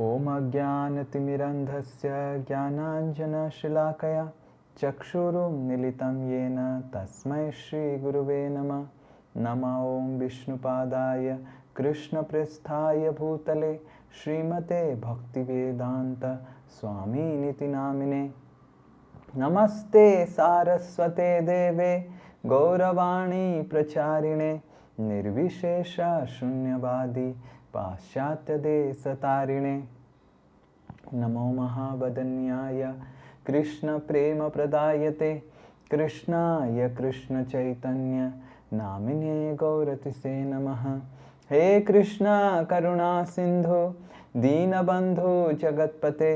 ओम अज्ञानतिमिरन्धस्य ज्ञानाञ्जनशलाकया चक्षुरुन्मीलितं येन तस्मै श्रीगुरुवे नमः। नमः ॐ विष्णुपादाय कृष्णप्रेष्ठाय भूतले श्रीमते भक्तिवेदान्त स्वामिनिति नामिने। नमस्ते सारस्वते देवे गौरवाणी प्रचारिणे निर्विशेष शून्यवादी पाश्चात्यदेशतारिणे। नमो महावदन्याय कृष्णप्रेमप्रदायते कृष्णाय कृष्णचैतन्य नामिने गौरतिसे नमः। हे कृष्णा करुणा सिंधु दीनबंधु जगत्पते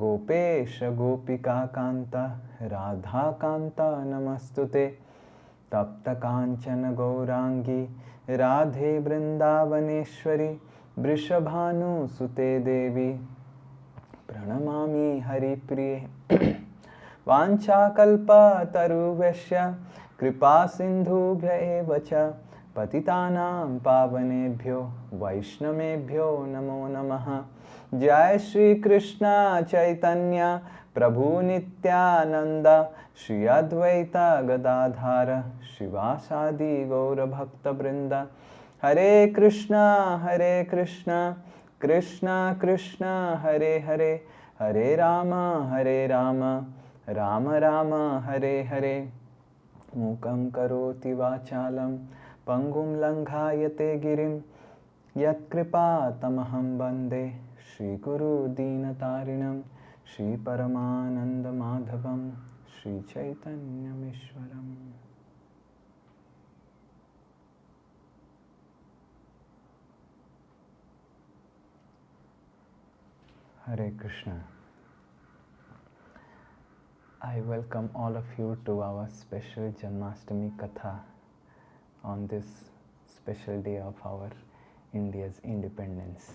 गोपेश गोपिकान्त राधाकान्त नमस्तुते। तप्त कांचन गौरांगी राधे वृंदावनेश्वरी वृषभानुसुते देवी प्रणमामि हरिप्रिये। वाञ्छाकल्पतरुभ्यश्च कृपा सिन्धुभ्य एव च पतितानां पावनेभ्यो वैष्णवेभ्यो नमो नमः। जय श्री कृष्ण चैतन्य प्रभु नित्यानंद श्री अद्वैत गदाधर शिवासादि गौरभक्तवृंद। हरे कृष्णा कृष्णा कृष्णा हरे हरे हरे राम राम राम हरे हरे। मूकं करोति वाचालं पंगुं लंघायते गिरिं यत्कृपातमहं वन्दे श्रीगुरुदीनतारिणं श्रीपरमानन्दमाधवं श्रीचैतन्यमीश्वरम्। Hare Krishna. I welcome all of you to our special Janmashtami Katha on this special day of our India's independence.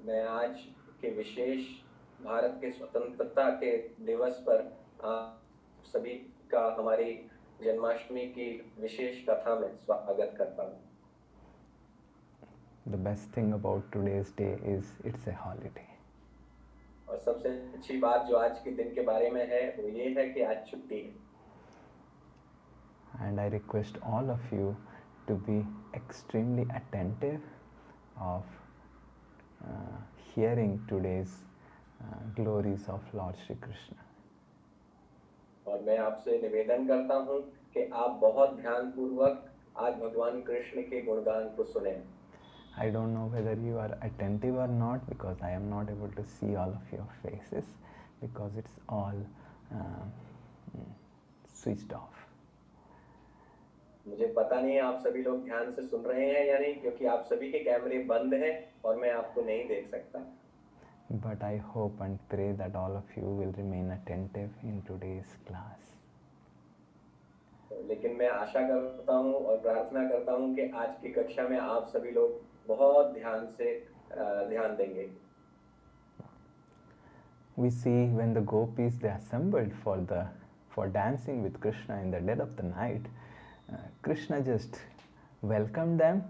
मैं आज के विशेष भारत के स्वतंत्रता के दिवस पर आप सभी का हमारी जन्माष्टमी की विशेष कथा में स्वागत करता हूँ। The best thing about today's day is it's a holiday. और सबसे अच्छी बात जो आज के दिन के बारे में है वो ये है कि आज छुट्टी है। And I request all of you to be extremely attentive of hearing today's glories of Lord Shri Krishna. और मैं आपसे निवेदन करता हूँ कि आप बहुत ध्यानपूर्वक आज भगवान कृष्ण के गुणगान को सुनें। I don't know whether you are attentive or not because I am not able to see all of your faces because it's all switched off. मुझे पता नहीं आप सभी लोग ध्यान से सुन रहे हैं या नहीं क्योंकि आप सभी के कैमरे बंद हैं और मैं आपको नहीं देख सकता। But I hope and pray that all of you will remain attentive in today's class. लेकिन मैं आशा करता हूँ और प्रार्थना करता हूँ कि आज की कक्षा में आप सभी लोग बहुत ध्यान से ध्यान देंगे। We see when the gopis they assembled for dancing with Krishna in the dead of the night, Krishna just welcomed them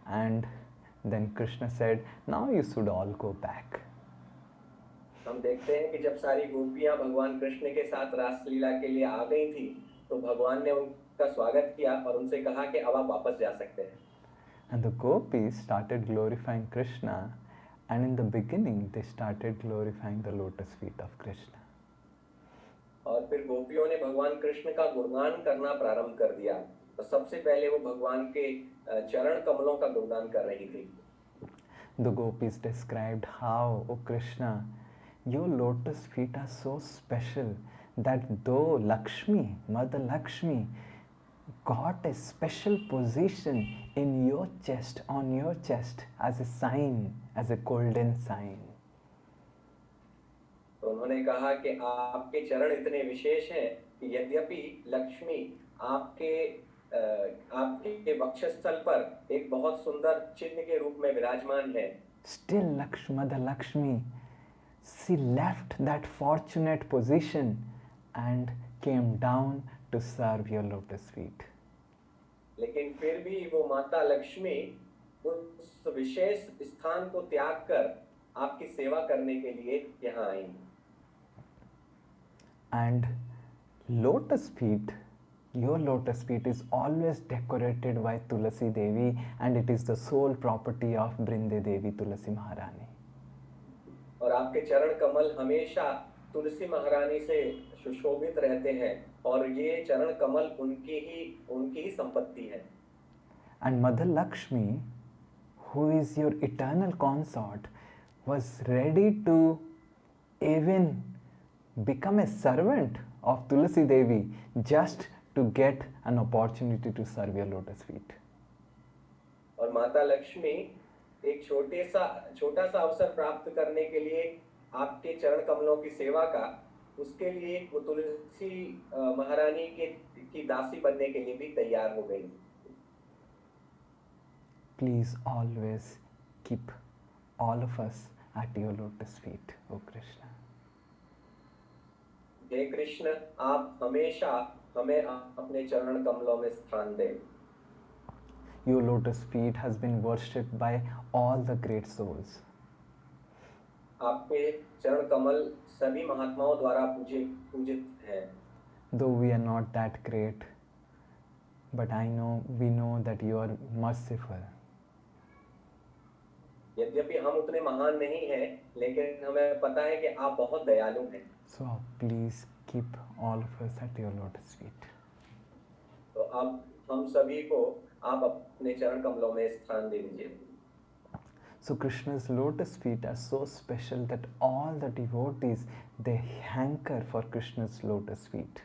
and then Krishna said, now you should all go back. हम देखते हैं कि जब सारी गोपियां भगवान कृष्ण के साथ रासलीला के लिए आ गई थी तो भगवान ने उनका स्वागत किया और उनसे कहा कि अब आप वापस जा सकते हैं। And the gopis started glorifying Krishna, and in the beginning they started glorifying the lotus feet of Krishna. और फिर गोपियों ने भगवान कृष्ण का गुणगान करना प्रारंभ कर दिया। तो सबसे पहले वो भगवान के चरण कमलों का गुणगान कर रही थी। The gopis described how, O Krishna, your lotus feet are so special that though Lakshmi, Mother Lakshmi, got a special position in your chest, on your chest, as a sign, as a golden sign. तो उन्होंने कहा कि आपके चरण इतने विशेष हैं कि यद्यपि लक्ष्मी आपके वक्षस्थल पर एक बहुत सुंदर चिन्ह के रूप में विराजमान है। Still, Mother Lakshmi, she left that fortunate position and came down to serve your lotus feet. लेकिन फिर भी वो माता लक्ष्मी उस विशेष स्थान को त्याग कर आपकी सेवा करने के लिए यहाँ आई। And lotus feet, your lotus feet is always decorated by Tulasi Devi, and it is the sole property of Brinde Devi Tulasi Maharani. और आपके चरण कमल हमेशा तुलसी महारानी से सुशोभित रहते हैं और ये चरण कमल उनकी ही संपत्ति है। And Mother Lakshmi, who is your eternal consort, was ready to even become a servant of Tulasi Devi just to get an opportunity to serve your lotus feet. और माता लक्ष्मी एक छोटा सा अवसर प्राप्त करने के लिए आपके चरण कमलों की सेवा का, उसके लिए वो तुलसी महारानी की दासी बनने के लिए भी तैयार हो गई। Please always keep all of us at your lotus feet, O Krishna. हे कृष्ण, आप हमेशा हमें अपने चरण कमलों में स्थान दें। Your lotus feet has been worshipped by all the great souls. आपके चरण कमल सभी महात्माओं द्वारा पूजित हैं। Though we are not that great, but we know that you are merciful. यद्यपि हम उतने महान नहीं हैं, लेकिन हमें पता है कि आप बहुत दयालु हैं। So please keep all of us at your lotus feet. तो अब हम सभी को आप अपने चरण कमलों में स्थान दे दीजिए। So Krishna's lotus feet are so special that all the devotees, they hanker for Krishna's lotus feet.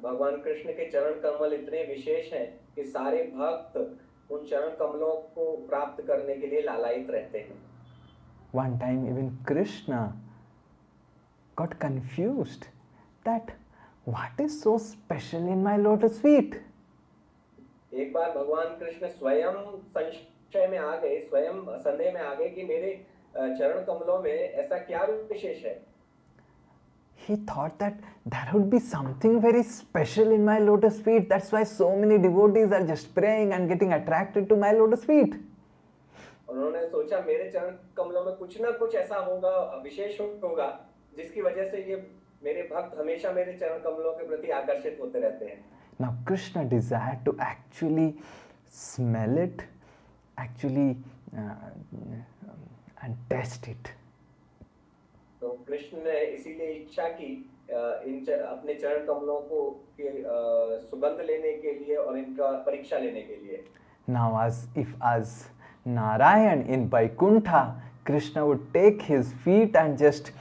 भगवान कृष्ण के चरण कमल इतने विशेष हैं कि सारे भक्त उन चरण कमलों को प्राप्त करने के लिए लालायित रहते हैं। One time even Krishna got confused that what is so special in my lotus feet? एक बार भगवान कृष्ण स्वयं संदेह में आ गए कि मेरे चरण कमलों में ऐसा क्या विशेष है। He thought that there would be something very special in my lotus feet. That's why so many devotees are just praying and getting attracted to my lotus feet. उन्होंने सोचा मेरे चरण कमलों में कुछ ना कुछ ऐसा होगा, विशेष होगा, जिसकी वजह से ये मेरे भक्त हमेशा मेरे चरण कमलों के प्रति आकर्षित होते रहते हैं। Now Krishna desired to actually smell it, and test it. तो कृष्ण ने इसीलिए इच्छा की अपने चरण कमलों को सुगंध लेने के लिए और इनका परीक्षा लेने के लिए। Now as Narayan in Vaikuntha, Krishna would take his feet and just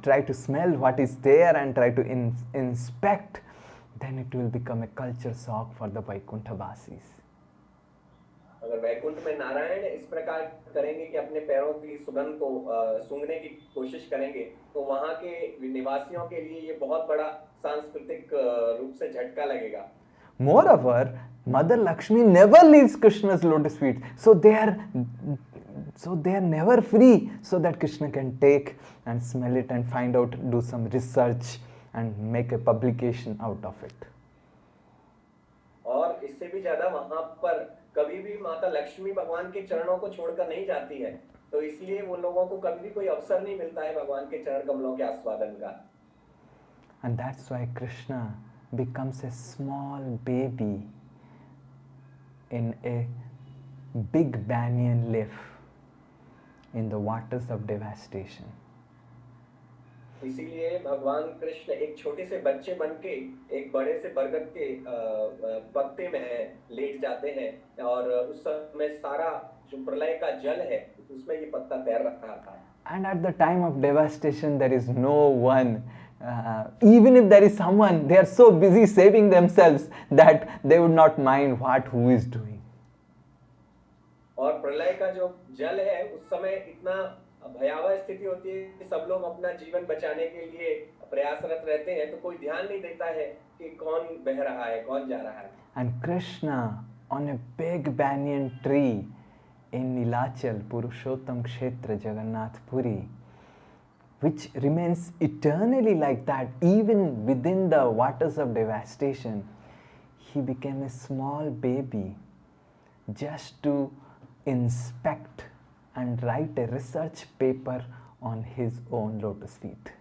try to smell what is there and try to inspect, then it will become a culture shock for the Vaikuntha Vasis. अगर वैकुंठ में नारायण इस प्रकार करेंगे कि अपने पैरों की सुगंध को सूंघने की कोशिश करेंगे, तो वहाँ के निवासियों के लिए ये बहुत बड़ा सांस्कृतिक रूप से झटका लगेगा। Moreover, Mother Lakshmi never leaves Krishna's lotus feet, so they are never free, so that Krishna can take and smell it and find out, do some research and make a publication out of it. और इससे भी ज्यादा वहाँ पर कभी भी माता लक्ष्मी भगवान के चरणों को छोड़कर नहीं जाती है, तो इसलिए वो लोगों को कभी भी कोई अवसर नहीं मिलता है भगवान के चरण कमलों के आस्वादन का। And that's why Krishna becomes a small baby in a big banyan leaf in the waters of devastation. इसीलिए भगवान कृष्ण एक छोटे से बच्चे बनके एक बड़े से बरगद के पत्ते में लेट जाते हैं और उस समय सारा जो प्रलय का जल है उसमें ये पत्ता तैर रहा था। And at the time of devastation, there is no one, even if there is someone, they are so busy saving themselves that they would not mind who is doing. और प्रलय का जो जल है उस समय इतना भयावह स्थिति होती है कि सब लोग अपना जीवन बचाने के लिए प्रयासरत रहते हैं, तो कोई ध्यान नहीं देता है कि कौन बह रहा है, कौन जा रहा है। And Krishna on a big banyan tree in Nilachal, Purushottam Kshetra, Jagannath Puri, which remains eternally like that, even within the waters of devastation, he became a small baby just to inspect and write a research paper on his own lotus feet.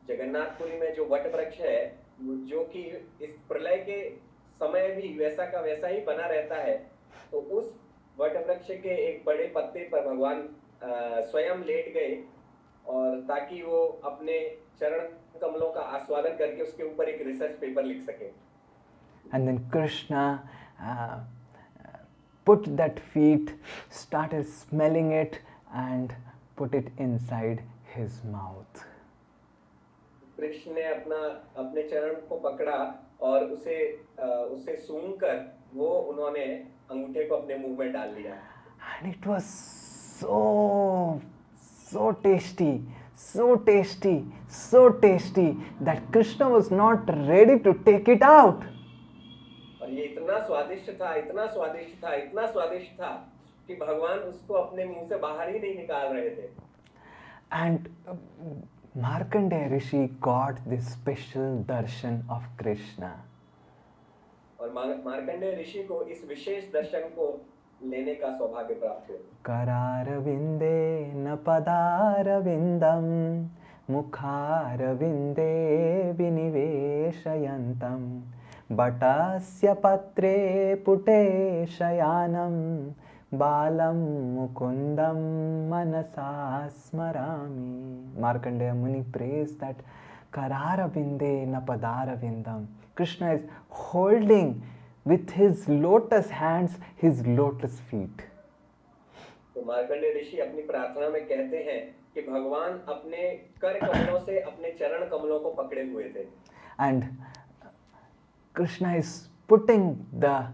Jagannathpuri में जो what वृक्ष है जो कि इस प्रलय के समय भी वैसा का वैसा ही बना रहता है, तो उस वट वृक्ष के एक बड़े पत्ते पर भगवान स्वयं लेट गए और ताकि वो अपने चरण कमलों का आस्वादन करके उसके ऊपर एक रिसर्च पेपर लिख सके. And then Krishna put that feet, started smelling it and put it inside his mouth. Krishna ने अपने चरण को पकड़ा और उसे सूंघकर वो उन्होंने अंगूठे को अपने मुंह में डाल लिया. And it was so tasty that Krishna was not ready to take it out. और ये इतना स्वादिष्ट था कि भगवान उसको अपने मुंह से बाहर ही नहीं निकाल रहे थे. And Markandeya Rishi got this special darshan of Krishna. और मार्कंडेय ऋषि को इस विशेष दर्शन को लेने का सौभाग्य प्राप्त हुआ. करारविंदे न पदारविंदम मुखारविंदे विनिवेशयन्तं बटस्य पत्रे पुटे शयानं बालं मुकुंदम मनसा स्मरामि. Markandeya Muni prays that Kararavinde Napadarvindam. Krishna is holding with his lotus hands his lotus feet. तो मार्कंडेय ऋषि अपनी प्रार्थना में कहते हैं कि भगवान अपने कर कमलों से अपने चरण कमलों को पकड़े हुए थे. And Krishna is putting the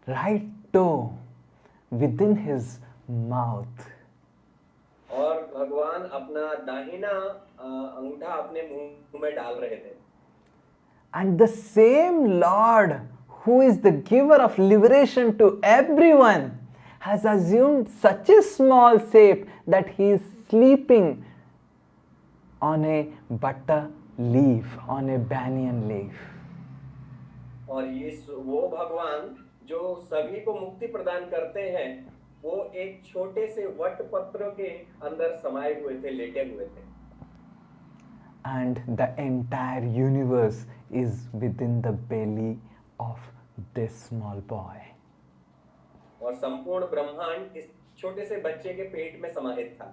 right toe within his mouth. और भगवान अपना दाहिना अंगूठा अपने मुंह में डाल रहे थे. And the same Lord who is the giver of liberation to everyone has assumed such a small shape that he is sleeping on a butter leaf, on a banyan leaf. और ये वो भगवान जो सभी को मुक्ति प्रदान करते हैं, वो एक छोटे से वट पत्र के अंदर समाये हुए थे, लेटे हुए थे. And the entire universe is within the belly of this small boy. और संपूर्ण ब्रह्मांड इस छोटे से बच्चे के पेट में समाहित था.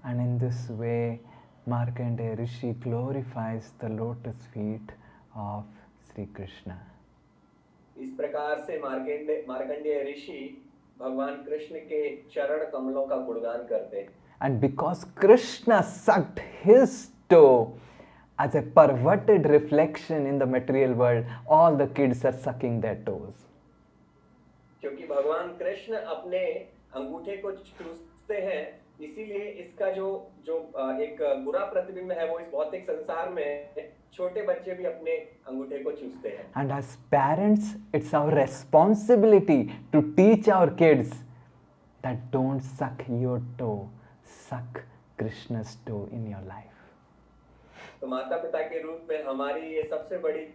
And in this way, Markandeya Rishi glorifies the lotus feet of Sri Krishna. इस प्रकार से मार्कंडेय ऋषि भगवान कृष्ण के चरण कमलों का गुणगान करते हैं. And because Krishna sucked his toe as a perverted reflection in the material world, all the kids are sucking their toes. क्योंकि भगवान कृष्ण अपने अंगूठे को चूसते हैं, इसीलिए इसका जो एक बुरा प्रतिबिंब है वो इस भौतिक संसार में छोटे बच्चे भी अपने अंगूठे को चूसते हैं. And as parents, it's our responsibility to teach our kids that don't suck your toe, suck Krishna's toe in your life. तो माता पिता के रूप में हमारी ये सबसे बड़ी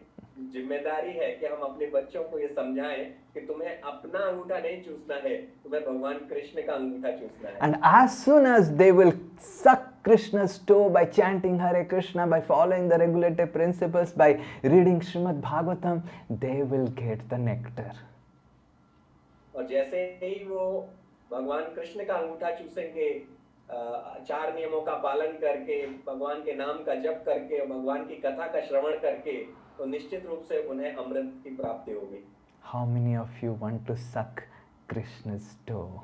जिम्मेदारी है कि हम अपने बच्चों को ये समझाएं कि तुम्हें अपना अंगूठा नहीं चूसना है, तुम्हें भगवान कृष्ण का अंगूठा चूसना है. And as soon as they will suck Krishna's toe by chanting Hare Krishna, by following the regulative principles, by reading Srimad Bhagavatam, they will get the nectar. और जैसे ही वो भगवान कृष्ण का अंगूठा चूसेंगे, 4 नियमों का पालन करके, भगवान के नाम का जप करके, भगवान की कथा का श्रवण करके, तो निश्चित रूप से उन्हें अमृत की प्राप्ति होगी. How many of you want to suck Krishna's toe?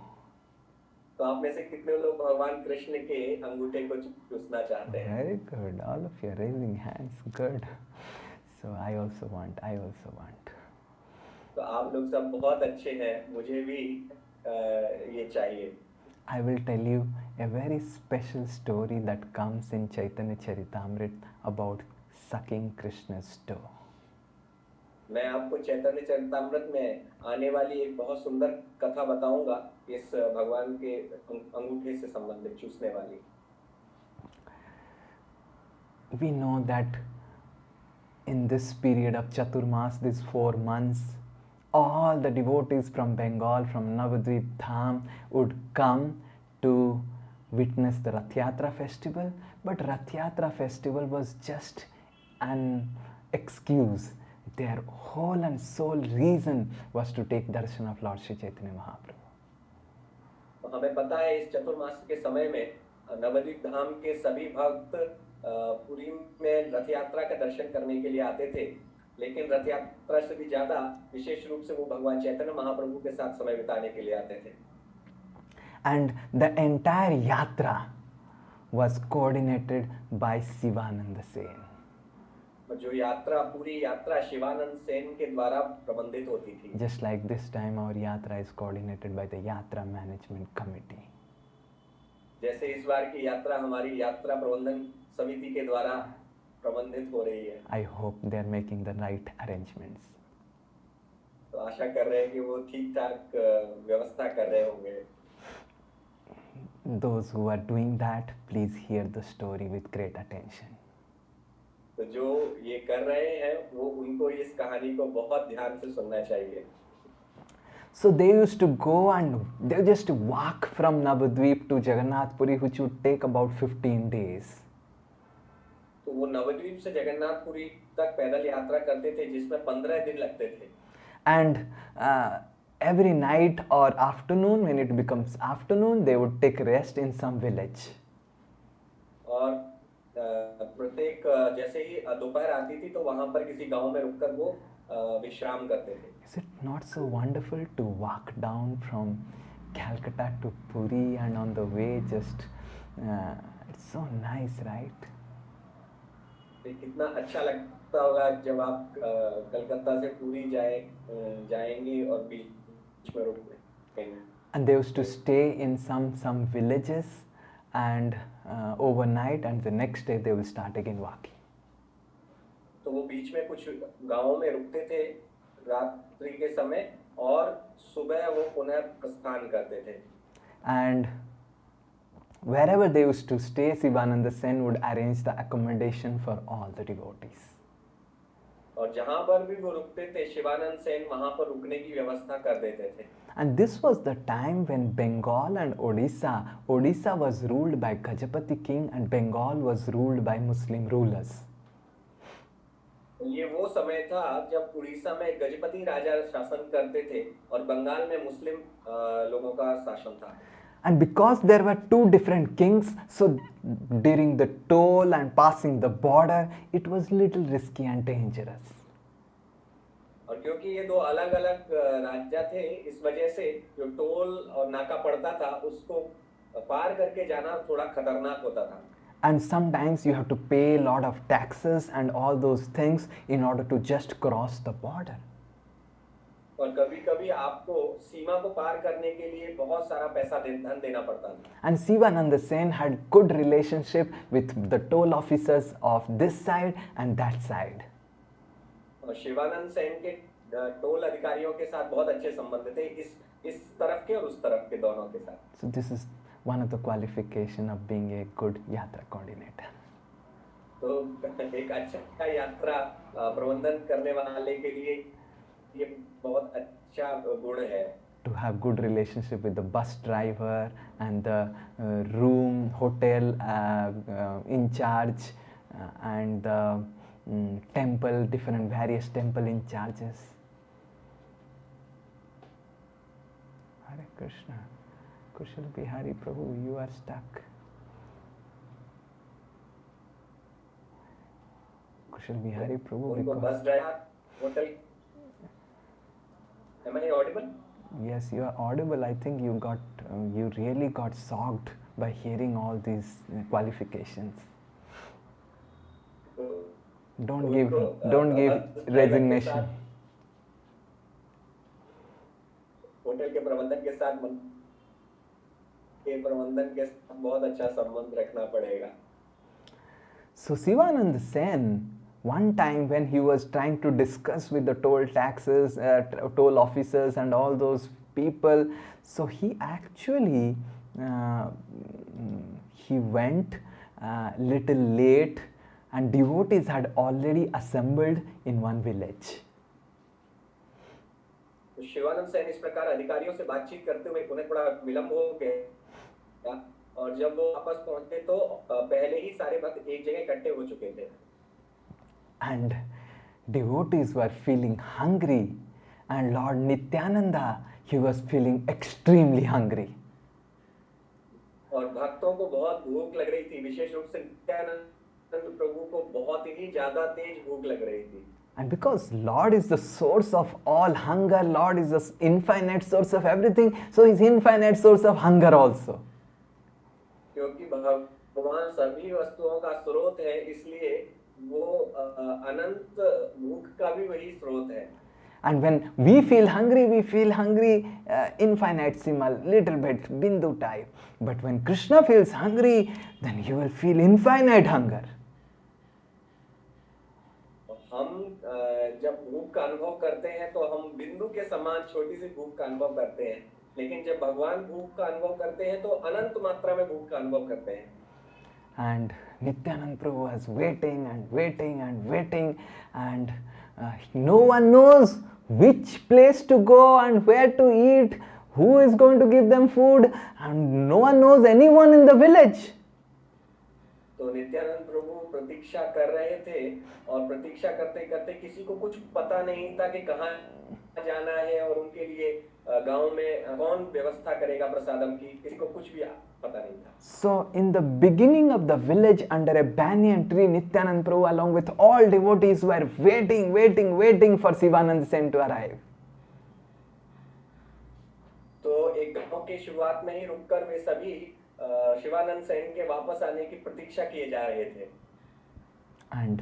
तो आप में से कितने लोग भगवान कृष्ण के अंगूठे को चूसना चाहते हैं? Very good. All of you are raising hands. Good. So I also want. तो आप लोग सब बहुत अच्छे हैं, मुझे भी ये चाहिए. I will tell you a very special story that comes in Chaitanya Charitamrita about sucking Krishna's toe. मैं आपको चैतन्य चरितामृत में आने वाली एक बहुत सुंदर कथा बताऊंगा इस भगवान के अंगूठे से संबंधित चूसने वाली. We know that in this period of Chaturmas, these 4 months, all the devotees from Bengal, from Navadvip Dham, would come to witness the Rath Yatra festival. But Rath Yatra festival was just an excuse. Their whole and sole reason was to take darshan of Lord Shri Chaitanya Mahaprabhu. तो हमें पता है इस चतुर्मास के समय में नवद्वीप धाम के सभी भक्त पुरी में रथ यात्रा का दर्शन करने के लिए आते थे, लेकिन रथ यात्रा से भी ज्यादा विशेष रूप से वो भगवान चैतन्य महाप्रभु के साथ समय बिताने के लिए आते थे. And the entire yatra was coordinated by Sivananda Sen. जो यात्रा पूरी यात्रा शिवानंद सेन के द्वारा प्रबंधित होती थी. Just like this time our yatra is coordinated by the Yatra Management Committee. जैसे इस बार की यात्रा हमारी यात्रा प्रबंधन समिति के द्वारा प्रबंधित हो रही है. I hope they are making the right arrangements. तो आशा कर रहे हैं कि वो ठीक ठाक व्यवस्था कर रहे होंगे. Those who are doing that, please hear the story with great attention. तो जो ये कर रहे हैं वो उनको इस कहानी को बहुत ध्यान से सुनना चाहिए. So they used to go and they just walk from Navadvip to Jagannath Puri, which would take about 15 days. तो वो नवद्वीप से जगन्नाथपुरी तक पैदल यात्रा करते थे जिसमें 15 दिन लगते थे. And every night or afternoon, when it becomes afternoon, they would take rest in some village. और प्रत्येक जैसे ही दोपहर आती थी तो वहां पर किसी गांव में रुककर वो विश्राम करते थे. Is it not so wonderful to walk down from Calcutta to Puri and on the way just it's so nice, right? कितना अच्छा लगता होगा जब आप कलकत्ता से पुरी जाएंगे और बीच में रुकेंगे. And they used to stay in some villages and overnight, and the next day they will start again walking. तो वो बीच में कुछ गांवों में रुकते थे रात्रि के समय और सुबह वो पुनः प्रस्थान करते थे. And wherever they used to stay, Sivananda Sen would arrange the accommodation for all the devotees. और जहां पर भी वो रुकते थे शिवानंद सेन वहां पर रुकने की व्यवस्था कर देते थे. And this was the time when Bengal and Odisha was ruled by Gajapati king and Bengal was ruled by Muslim rulers. ये वो समय था जब उड़ीसा में गजपति राजा शासन करते थे और बंगाल में मुस्लिम लोगों का शासन था. And because there were two different kings, so during the toll and passing the border, it was little risky and dangerous. और क्योंकि ये दो अलग अलग राज्य थे, इस वजह से जो टोल और नाका पड़ता था उसको पार करके जाना थोड़ा खतरनाक होता था. And sometimes you have to pay a lot of taxes and all those things in order to just cross the border. और कभी-कभी आपको सीमा को पार करने के लिए बहुत सारा पैसा धन देना पड़ता था. And Sivananda Sen had good relationship with the toll officers of this side and that side. और शिवानंद सेन के टोल अधिकारियों के साथ बहुत अच्छे संबंध थे इस तरफ के और उस तरफ के दोनों के साथ. So this is one of the qualification of being a good yatra coordinator. तो एक अच्छा यात्रा प्रबंधन करने वाले के लिए ये बहुत अच्छा गुण है. To have good relationship with the bus driver and the room, hotel in charge and the temple, different various temple in charges. Hare Krishna. Kushal Bihari Prabhu, you are stuck. Kushal Bihari Prabhu, उनको because bus driver hotel. Am I audible? yes, you are audible. I think you really got shocked by hearing all these qualifications. Don't give resignation. Hotel के प्रबंधन के साथ बहुत अच्छा संबंध रखना पड़ेगा. So Sivananda Sen, one time when he was trying to discuss with the toll taxes, toll officers and all those people, so he actually he went little late and devotees had already assembled in one village. तो शिवानंद सेन इस प्रकार अधिकारियों से बातचीत करते हुए उन्हें थोड़ा विलंब हो गया, और जब वो वापस पहुंचे तो पहले ही सारे भक्त एक जगह इकट्ठे हो चुके थे। And devotees were feeling hungry, and Lord Nityananda, he was feeling extremely hungry. और भक्तों को बहुत भूख लग रही थी, विशेष रूप से नित्यानंद प्रभु को बहुत ही ज्यादा तेज भूख लग रही थी। And because Lord is the source of all hunger, Lord is the infinite source of everything, so He's infinite source of hunger also. क्योंकि भगवान सभी वस्तुओं का स्रोत है, इसलिए वो अनंत भूख का भी वही स्रोत है। And when we feel hungry infinitesimal, little bit, bindu type. But when Krishna feels hungry, then you will feel infinite hunger. हम जब भूख का अनुभव करते हैं तो हम बिंदु के समान छोटी सी भूख का अनुभव करते हैं, लेकिन जब भगवान भूख का अनुभव करते हैं तो अनंत मात्रा में भूख का अनुभव करते हैं। And Nityanand Prabhu was waiting and waiting and waiting, and no one knows which place to go and where to eat, who is going to give them food, and no one knows anyone in the village. तो नित्यानंद प्रभु प्रतीक्षा कर रहे थे, और प्रतीक्षा करते करते किसी को कुछ पता नहीं था कि कहाँ जाना है और उनके लिए गांव में कौन व्यवस्था करेगा प्रसादम की, किसी को कुछ भी पता नहीं था। So in the beginning of the village, under a banyan tree, Nityanand Prabhu along with all devotees were waiting for Sivanand Sen to arrive. तो एक गांव की शुरुआत में ही रुककर वे सभी शिवानंद सेन के वापस आने की प्रतीक्षा किए जा रहे थे। And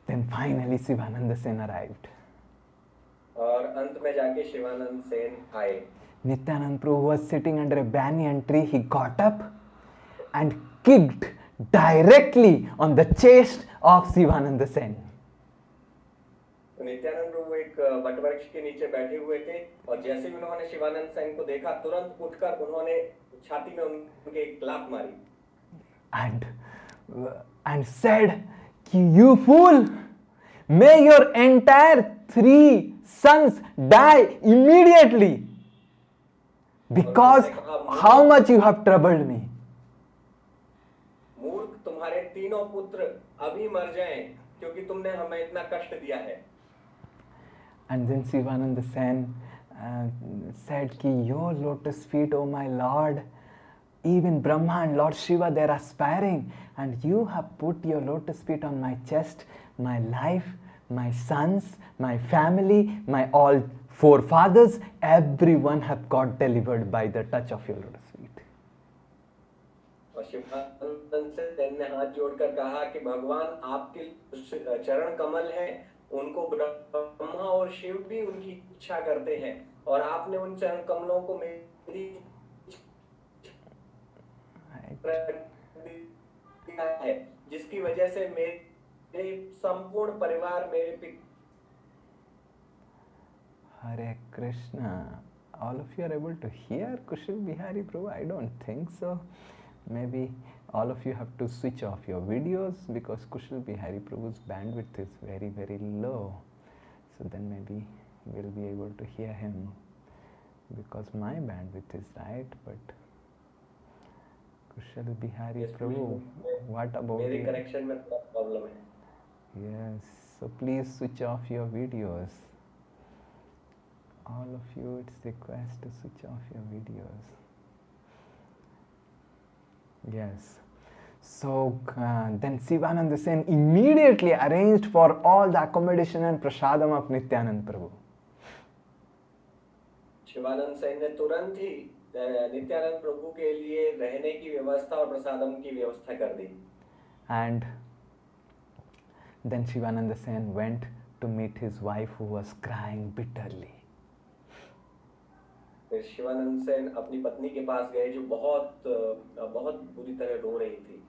then finally Sivananda Sen arrived. और अंत में जाके शिवानंद सेन आए। Nityanand Prabhu was sitting under a banyan tree. He got up and kicked directly on the chest of Sivananda Sen. Nityanand प्रभु एक वटवृक्ष के नीचे बैठे हुए थे, और जैसे ही उन्होंने शिवानंद सेन को देखा, तुरंत उठकर उन्होंने छाती में उनके एक लात मारी। And said, "You fool! May your entire 3 sons die immediately, because how much you have troubled me." मूर्ख, तुम्हारे तीनों पुत्र अभी मर जाएं, क्योंकि तुमने हमें इतना कष्ट दिया है। And then Sivananda Sen said, "Ki your lotus feet, O my Lord, even Brahma and Lord Shiva, they are aspiring, and you have put your lotus feet on my chest. My life, my sons, my family, my all forefathers, everyone have got delivered by the touch of your lotus feet." और शिवानंद सेन ने हाथ जोड़कर कहा कि भगवान आपके चरण कमल हैं, उनको ब्रह्मा और शिव भी उनकी इच्छा करते हैं, और आपने उन चरण कमलों को मेरी है, जिसकी वजह से मेरे संपूर्ण परिवार मेरे Hare Krishna. All of you are able to hear Kushal Bihari Prabhu? I don't think so. Maybe all of you have to switch off your videos, because Kushal Bihari Prabhu's bandwidth is very low. So then maybe we'll be able to hear him, because my bandwidth is right, but Kushal Bihari Prabhu, what about मेरे you? Connection में problem है। Yes, so please switch off your videos. All of you, it's request to switch off your videos. Yes. So then Sivananda Sen immediately arranged for all the accommodation and prasadam of Nityanand Prabhu. Shivanand Sen ने तुरंत ही नित्यानंद प्रभु के लिए रहने की व्यवस्था और प्रसादम की व्यवस्था कर दी। And then Shivananda Sen went to meet his wife, who was crying bitterly. फिर शिवानंद सेन अपनी पत्नी के पास गए, जो बहुत बुरी तरह रो रही थी,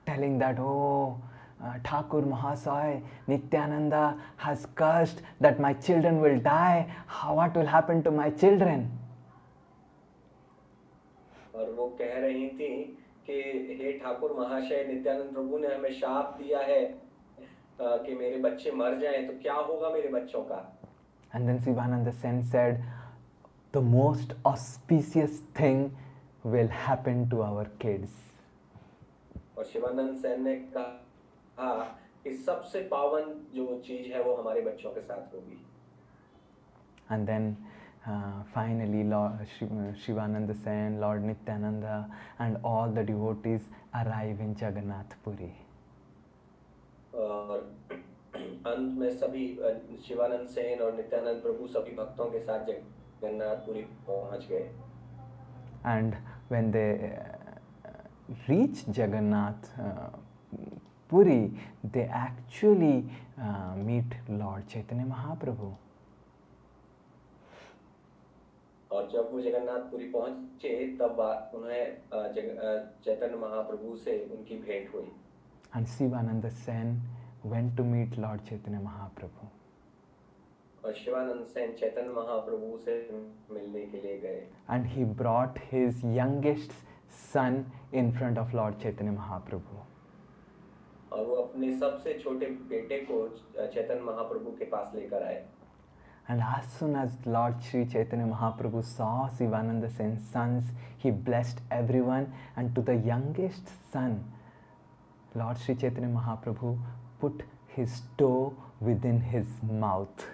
telling that, "Oh, Thakur Mahasaya, Nityananda has cursed that my children will die. What will happen to my children?" और वो कह रही थी कि हे ठाकुर महाशय, नित्यानंद प्रभु ने हमें शाप दिया है कि मेरे बच्चे मर जाएं, तो क्या होगा मेरे बच्चों का। And then Sivananda Sen said, the most auspicious thing will happen to our kids. और शिवानंद सेन ने कहा कि सबसे पावन जो चीज है वो हमारे बच्चों के साथ होगी. And then finally Shivananda Sen, Lord Nityananda and all the devotees arrive in Jagannath Puri. और अंत में सभी शिवानंद सेन और नित्यानंद प्रभु सभी भक्तों के साथ जगन्नाथपुरी पहुंच गए. And when they reach Jagannath Puri, they actually meet Lord Chaitanya Mahaprabhu. और जब वो जगन्नाथपुरी पहुंचे तब उन्हें चैतन्य महाप्रभु से उनकी भेंट हुई. And Sivananda Sen went to meet Lord Chaitanya Mahaprabhu. और शिवानंद सेन चैतन्य महाप्रभु से मिलने के लिए गए. And he brought his youngest son in front of Lord Chaitanya Mahaprabhu. और वो अपने सबसे छोटे बेटे को चैतन्य महाप्रभु के पास लेकर आए. And as soon as Lord Sri Chaitanya Mahaprabhu saw Sivananda Sen's sons, he blessed everyone, and to the youngest son, Lord Sri Chaitanya Mahaprabhu put his toe within his mouth.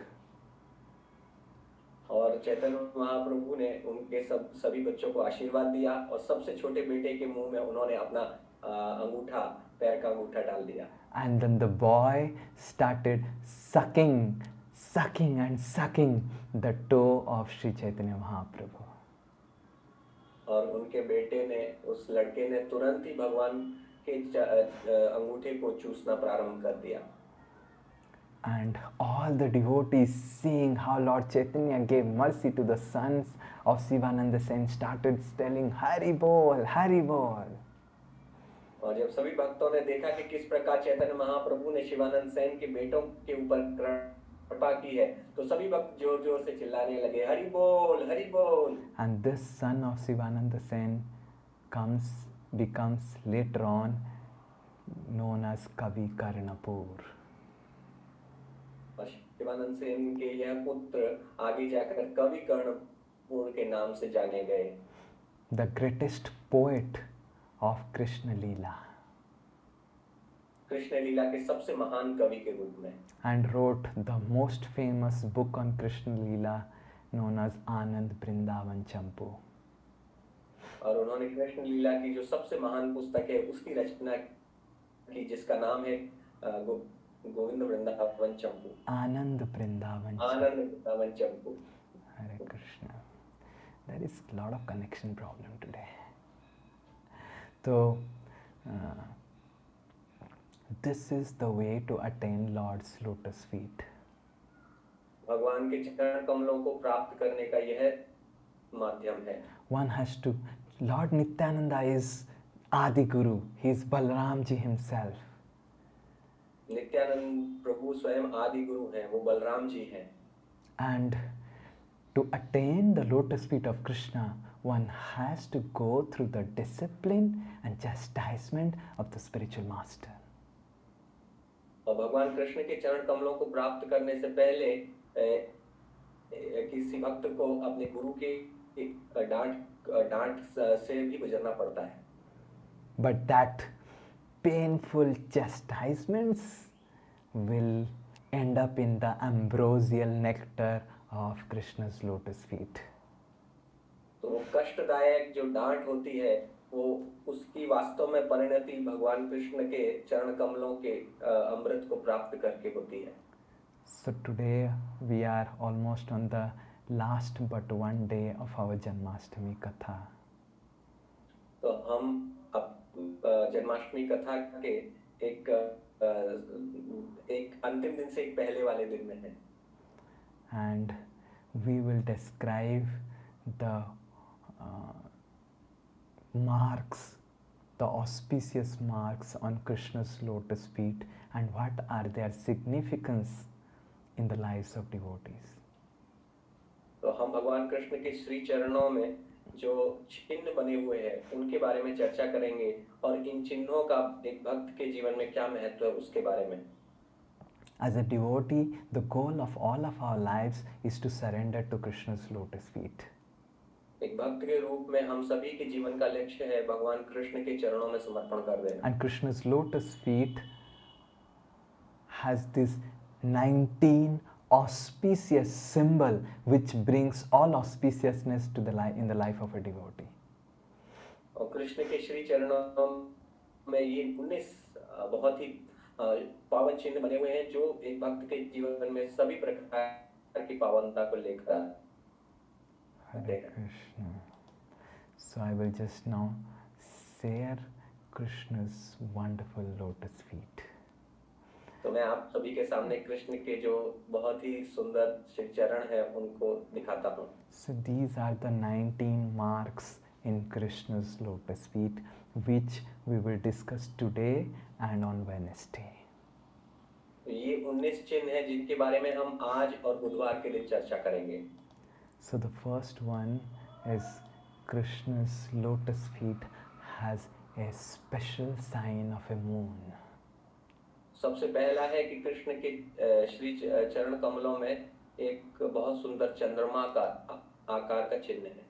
और चैतन्य महाप्रभु ने उनके सभी बच्चों को आशीर्वाद दिया और सबसे छोटे बेटे के मुंह में उन्होंने अपना अंगूठा, पैर का अंगूठा डाल दिया. And then the boy started sucking and sucking the toe of Sri Chaitanya Mahaprabhu. और उनके बेटे ने, उस लड़के ने तुरंत ही भगवान के अंगूठे को चूसना प्रारंभ कर दिया. And all the devotees, seeing how Lord Chaitanya gave mercy to the sons of Sivananda Sen, started telling Hari Bol, Hari Bol. और जब सभी भक्तों ने देखा कि किस प्रकार चैतन्य महाप्रभु ने शिवानंद सेन के बेटों के ऊपर कृपा की है, तो सभी भक्त जोर जोर से चिल्लाने लगे, हरि बोल, हरि बोल. And this son of Sivananda Sen becomes later on known as Kavi Karnapur. और शिवानंद सेन के यह पुत्र आगे जाकर कवि कर्णपुर के नाम से जाने गए. The greatest poet of Krishna Leela. Krishna लीला के सबसे महान कवि के रूप में. And wrote the most famous book on Krishna Leela known as Anand Brindavan Champu. और उन्होंने कृष्ण लीला की जो सबसे महान पुस्तक है उसकी रचना की, जिसका नाम है गोविंद वृंदावन चंपू. Anand Brindavan Champu. Anand Vrindavan Champu. Hare Krishna. There is a lot of connection problem today. So, this is the way to attain Lord's lotus feet. भगवान के चरण कमलों को प्राप्त करने का यह माध्यम है. One has to. Lord Nityananda is Adi Guru. He is Balram ji himself. Nityanand प्रभु स्वयं आदि गुरु हैं, वो बलराम जी हैं. And to attain the lotus feet of Krishna, one has to go through the discipline and chastisement of the spiritual master. और भगवान कृष्ण के चरण कमलों को प्राप्त करने से पहले किसी भक्त को अपने गुरु के डांट से भी गुजरना पड़ता है. But that painful chastisements will end up in the ambrosial nectar of Krishna's lotus feet. तो वो कष्टदायक जो डांट होती है वो उसकी वास्तव में परिणति भगवान कृष्ण के चरण कमलों के अमृत को प्राप्त करके होती है. So today we are almost on the last but one day of our Janmashtami Katha. तो हम अब जन्माष्टमी कथा के एक अंतिम दिन से एक पहले वाले दिन में हैं. And we will describe the marks, the auspicious marks on Krishna's lotus feet and what are their significance in the lives of devotees. तो हम भगवान कृष्ण के श्री चरणों में जो चिन्ह बने हुए हैं उनके बारे में चर्चा करेंगे और इन चिन्हों का एक भक्त के जीवन में क्या महत्व है उसके बारे में. As a devotee, the goal of all of our lives is to surrender to Krishna's lotus feet. एक भक्त के रूप में हम सभी के जीवन का लक्ष्य है भगवान कृष्ण के चरणों में समर्पण कर देना। And Krishna's lotus feet has this 19 auspicious symbol which brings all auspiciousness to in the life of a devotee. और कृष्ण के श्री चरणों में ये 19 बहुत ही पावन चिन्ह बने हुए हैं जो एक भक्त के जीवन में सभी प्रकार की पावनता को लेकर आते हैं। Krishna. So I will just now share Krishna's wonderful lotus feet. तो मैं आप सभी के सामने कृष्ण के जो बहुत ही सुंदर श्री चरण हैं उनको दिखाता हूँ। So these are the 19 marks in Krishna's lotus feet which we will discuss today and on Wednesday. ये 19 चिन्ह हैं जिनके बारे में हम आज और बुधवार के दिन चर्चा करेंगे। So the first one is Krishna's lotus feet has a special sign of a moon. सबसे पहला है कि कृष्ण के श्री चरण कमलों में एक बहुत सुंदर चंद्रमा का आकार का चिन्ह है।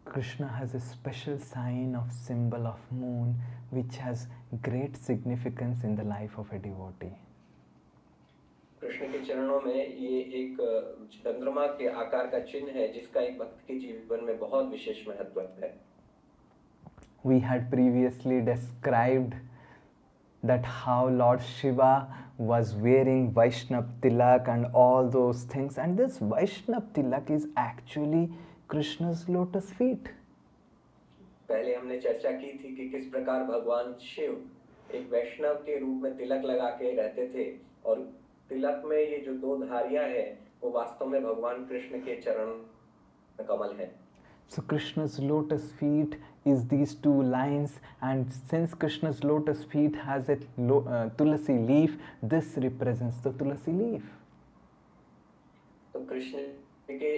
Krishna has a special sign of symbol of moon which has great significance in the life of a devotee. Krishna के चरणों में ये एक चंद्रमा के आकार का चिन्ह है जिसका एक भक्त के जीवन में बहुत विशेष महत्व है। We had previously described that how Lord Shiva was wearing Vaishnav Tilak and all those things, and this Vaishnav Tilak is actually Krishna's lotus feet. पहले हमने चर्चा की थी कि किस प्रकार भगवान शिव एक वैष्णव के रूप में तिलक लगा के रहते थे और तिलक में ये जो दो धारियां हैं वो वास्तव में भगवान कृष्ण के चरण कमल हैं। So Krishna's lotus feet is these two lines, and since Krishna's lotus feet has a tulasi leaf, this represents the tulasi leaf. तो कृष्ण के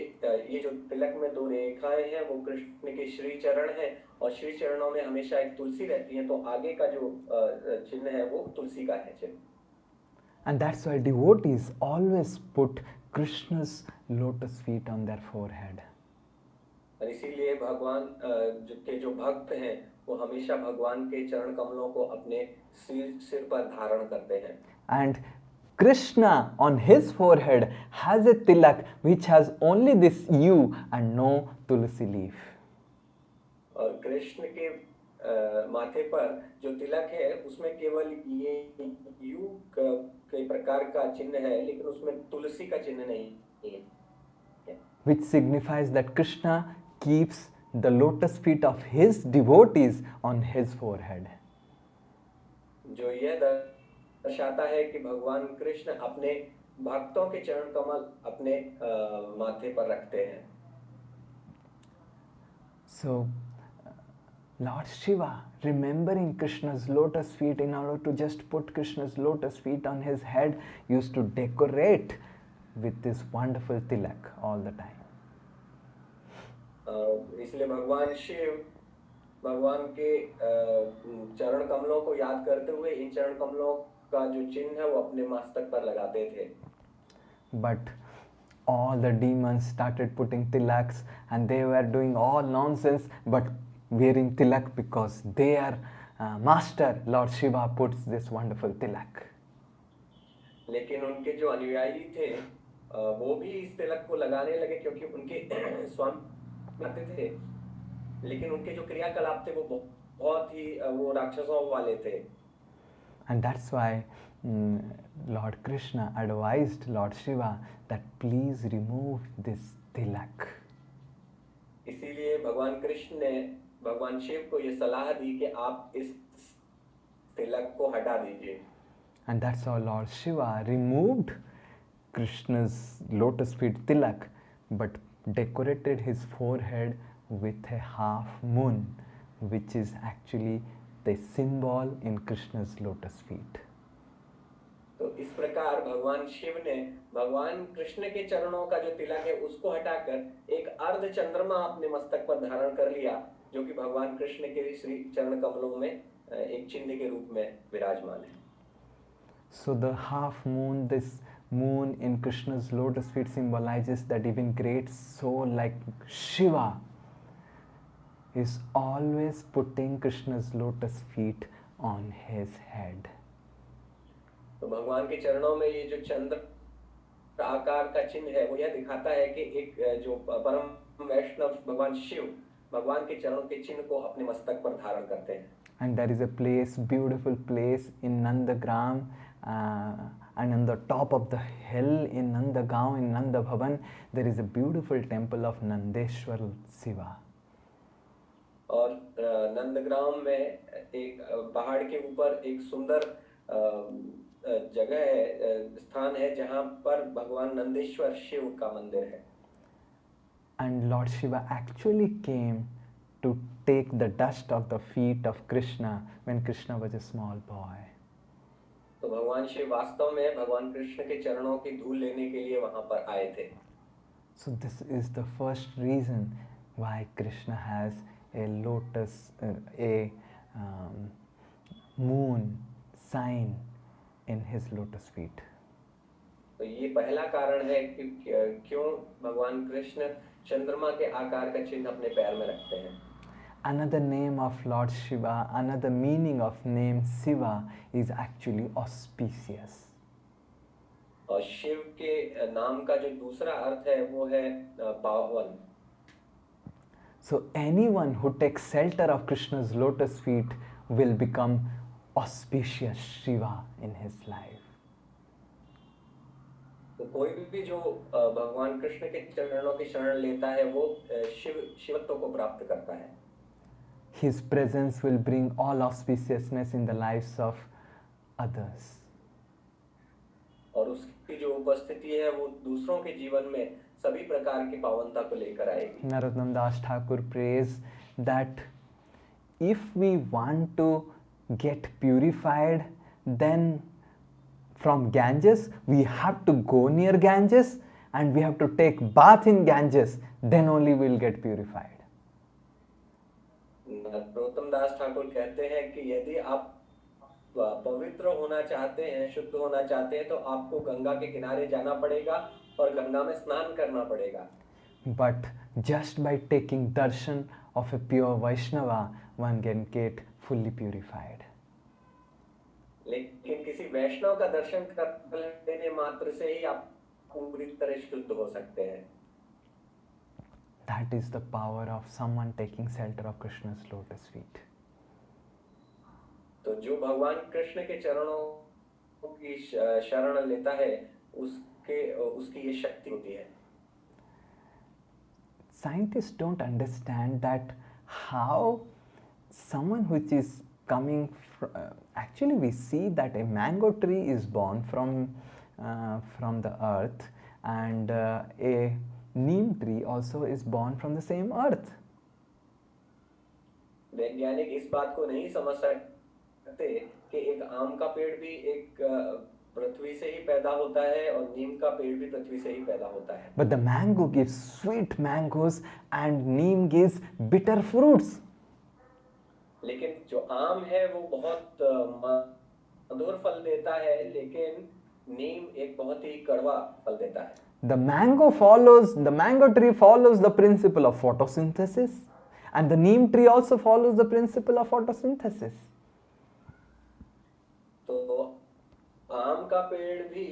ये जो तिलक में दो रेखाएं हैं वो कृष्ण के श्री चरण हैं और श्री चरणों में हमेशा एक तुलसी रहती है, तो आगे का जो चिन्ह है वो तुलसी का है चिन्ह। And that's why devotees always put Krishna's lotus feet on their forehead. और इसीलिए भगवान के जो भक्त हैं वो हमेशा भगवान के चरण कमलों को अपने सिर पर धारण करते हैं। And Krishna on his forehead has a tilak which has only this U and no tulsi leaf. और कृष्ण के माथे पर जो तिलक है उसमें केवल ये यू के प्रकार का चिन्ह है लेकिन उसमें तुलसी का चिन्ह नहीं है। Which signifies that Krishna keeps the lotus feet of his devotees on his forehead. जो यह दर्शाता है कि भगवान कृष्ण अपने भक्तों के चरण कमल अपने माथे पर रखते हैं। So Lord Shiva, remembering Krishna's lotus feet, in order to just put Krishna's lotus feet on his head, used to decorate with this wonderful tilak all the time. इसलिए भगवान शिव भगवान के चरण कमलों को याद करते हुए इन चरण कमलों का जो चिन्ह है वो अपने मस्तक पर लगाते थे। But all the demons started putting tilaks, and they were doing all nonsense, but wearing tilak because their master Lord Shiva puts this wonderful tilak. लेकिन उनके जो अनुयायी थे वो भी इस तिलक को लगाने लगे क्योंकि उनके स्वामी करते थे, लेकिन उनके जो क्रियाकलाप थे वो बहुत ही वो राक्षसों वाले थे। And that's why Lord Krishna advised Lord Shiva that please remove this tilak. इसीलिए भगवान कृष्ण ने भगवान शिव को ये सलाह दी कि आप इस तिलक को हटा दीजिए। And that's how Lord Shiva removed Krishna's lotus feet tilak, but decorated his forehead with a half moon, which is actually the symbol in Krishna's lotus feet. तो इस प्रकार भगवान शिव ने भगवान कृष्ण के चरणों का जो तिलक है उसको हटाकर एक अर्ध चंद्रमा अपने मस्तक पर धारण कर लिया, जो कि भगवान कृष्ण के श्री चरण कमलों में एक चिन्ह के रूप में विराजमान है। So the half moon, this moon in Krishna's lotus feet symbolizes that even great soul like Shiva is always putting Krishna's lotus feet on his head. तो भगवान के चरणों में ये जो चंद्र आकार का चिन्ह है वो यह दिखाता है कि एक जो परम वैष्णव भगवान शिव भगवान के चरणों के चिन्ह को अपने मस्तक पर धारण करते हैं. And there is a place, beautiful place in Nandagram, and on the top of the hill in Nandagaon, in Nanda Bhavan, there is a beautiful temple of Nandeshwar Shiva. और नंदग्राम में एक पहाड़ के ऊपर एक सुंदर जगह है, स्थान है जहां पर भगवान नंदेश्वर शिव का मंदिर है. And Lord Shiva actually came to take the dust of the feet of Krishna when Krishna was a small boy. तो भगवान शिव वास्तव में भगवान कृष्ण के चरणों की धूल लेने के लिए वहां पर आए थे. So this is the first reason why Krishna has a lotus, moon sign in his lotus feet. तो ये पहला कारण है कि क्यों भगवान कृष्ण चंद्रमा के आकार का चिन्ह अपने पैर में रखते हैं. Another name of Lord Shiva, another meaning of name Shiva is actually auspicious. और शिव के नाम का जो दूसरा अर्थ है वो है पावन. So anyone who takes shelter of Krishna's lotus feet will become auspicious Shiva in his life. तो कोई भी जो भगवान कृष्ण के चरणों की शरण लेता है वो शिवत्व को प्राप्त करता है. His presence will bring all auspiciousness in the lives of others. और उसकी जो उपस्थिति है वो दूसरों के जीवन में सभी प्रकार की पावनता को लेकर आएगी. Narottam Das Thakur prays that if we want to get purified, then from Ganges we have to go near Ganges and we have to take bath in Ganges, then only we will get purified. Narottam दास ठाकुर कहते हैं कि यदि आप पवित्र होना चाहते हैं, शुद्ध होना चाहते हैं, तो आपको गंगा के किनारे जाना पड़ेगा और गंगा में स्नान करना पड़ेगा. But just by taking darshan of a pure Vaishnava, one can get fully purified. लेकिन किसी वैष्णव का दर्शन कर लेने मात्र से ही आप पूरी तरह शुद्ध हो सकते हैं. That is the power of someone taking shelter of Krishna's lotus feet. तो जो भगवान कृष्ण के चरणों की शरण लेता है उसकी ये शक्ति होती है. Scientists don't understand that how someone which is coming actually we see that a mango tree is born from the earth, and a neem tree also is born from the same earth. वैज्ञानिक इस बात को नहीं समझ सकते कि एक आम का पेड़ भी एक पृथ्वी से ही पैदा होता है और नीम का पेड़ भी पृथ्वी से ही पैदा होता है. But the mango gives sweet mangoes and neem gives bitter fruits. लेकिन जो आम है वो बहुत मधुर फल देता है, लेकिन नीम एक बहुत ही कड़वा फल देता है. The mango tree follows the principle of photosynthesis, and the neem tree also follows the principle of photosynthesis. तो आम का पेड़ भी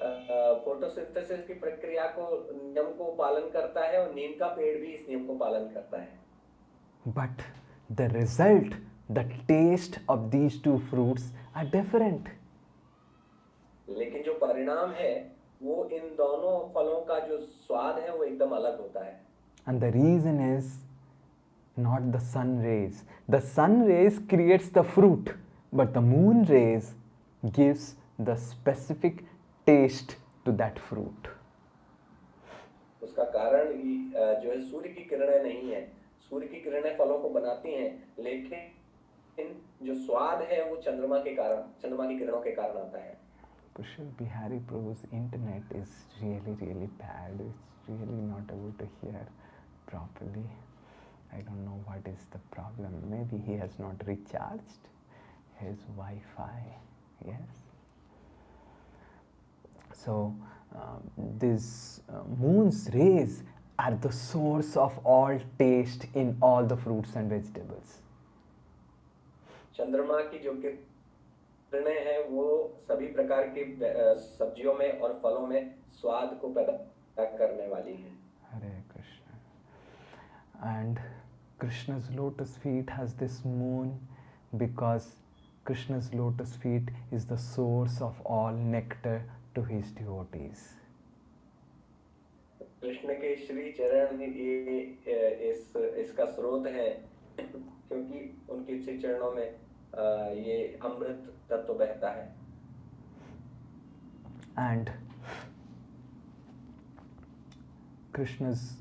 फोटोसिंथेसिस की प्रक्रिया को नियम को पालन करता है और नीम का पेड़ भी इस नियम को पालन करता है. But the result, the taste of these two fruits are different. लेकिन जो परिणाम है वो इन दोनों फलों का जो स्वाद है वो एकदम अलग होता है. And the reason is not the sun rays. The sun rays creates the fruit, but the moon rays gives the specific taste to that fruit. उसका कारण जो है सूर्य की किरणें नहीं है. सूर्य की किरणें फलों को बनाती हैं, लेकिन जो स्वाद है वो चंद्रमा की किरणों के कारण आता है. Kushal Bihari Prabhu's internet is really bad. It's really not able to hear properly. I don't know what is the problem. Maybe he has not recharged his Wi-Fi. Yes. So these moon's rays are the source of all taste in all the fruits and vegetables. चंद्रमा की जो किरणें हैं वो सभी प्रकार की सब्जियों में और फलों में स्वाद को पैदा करने वाली हैं. Hare Krishna. And Krishna's lotus feet has this moon because Krishna's lotus feet is the source of all nectar to his devotees. Krishna के श्री चरण ये इसका स्रोत है क्योंकि उनके श्री चरणों में ये अमृत तत्व बहता है. And Krishna's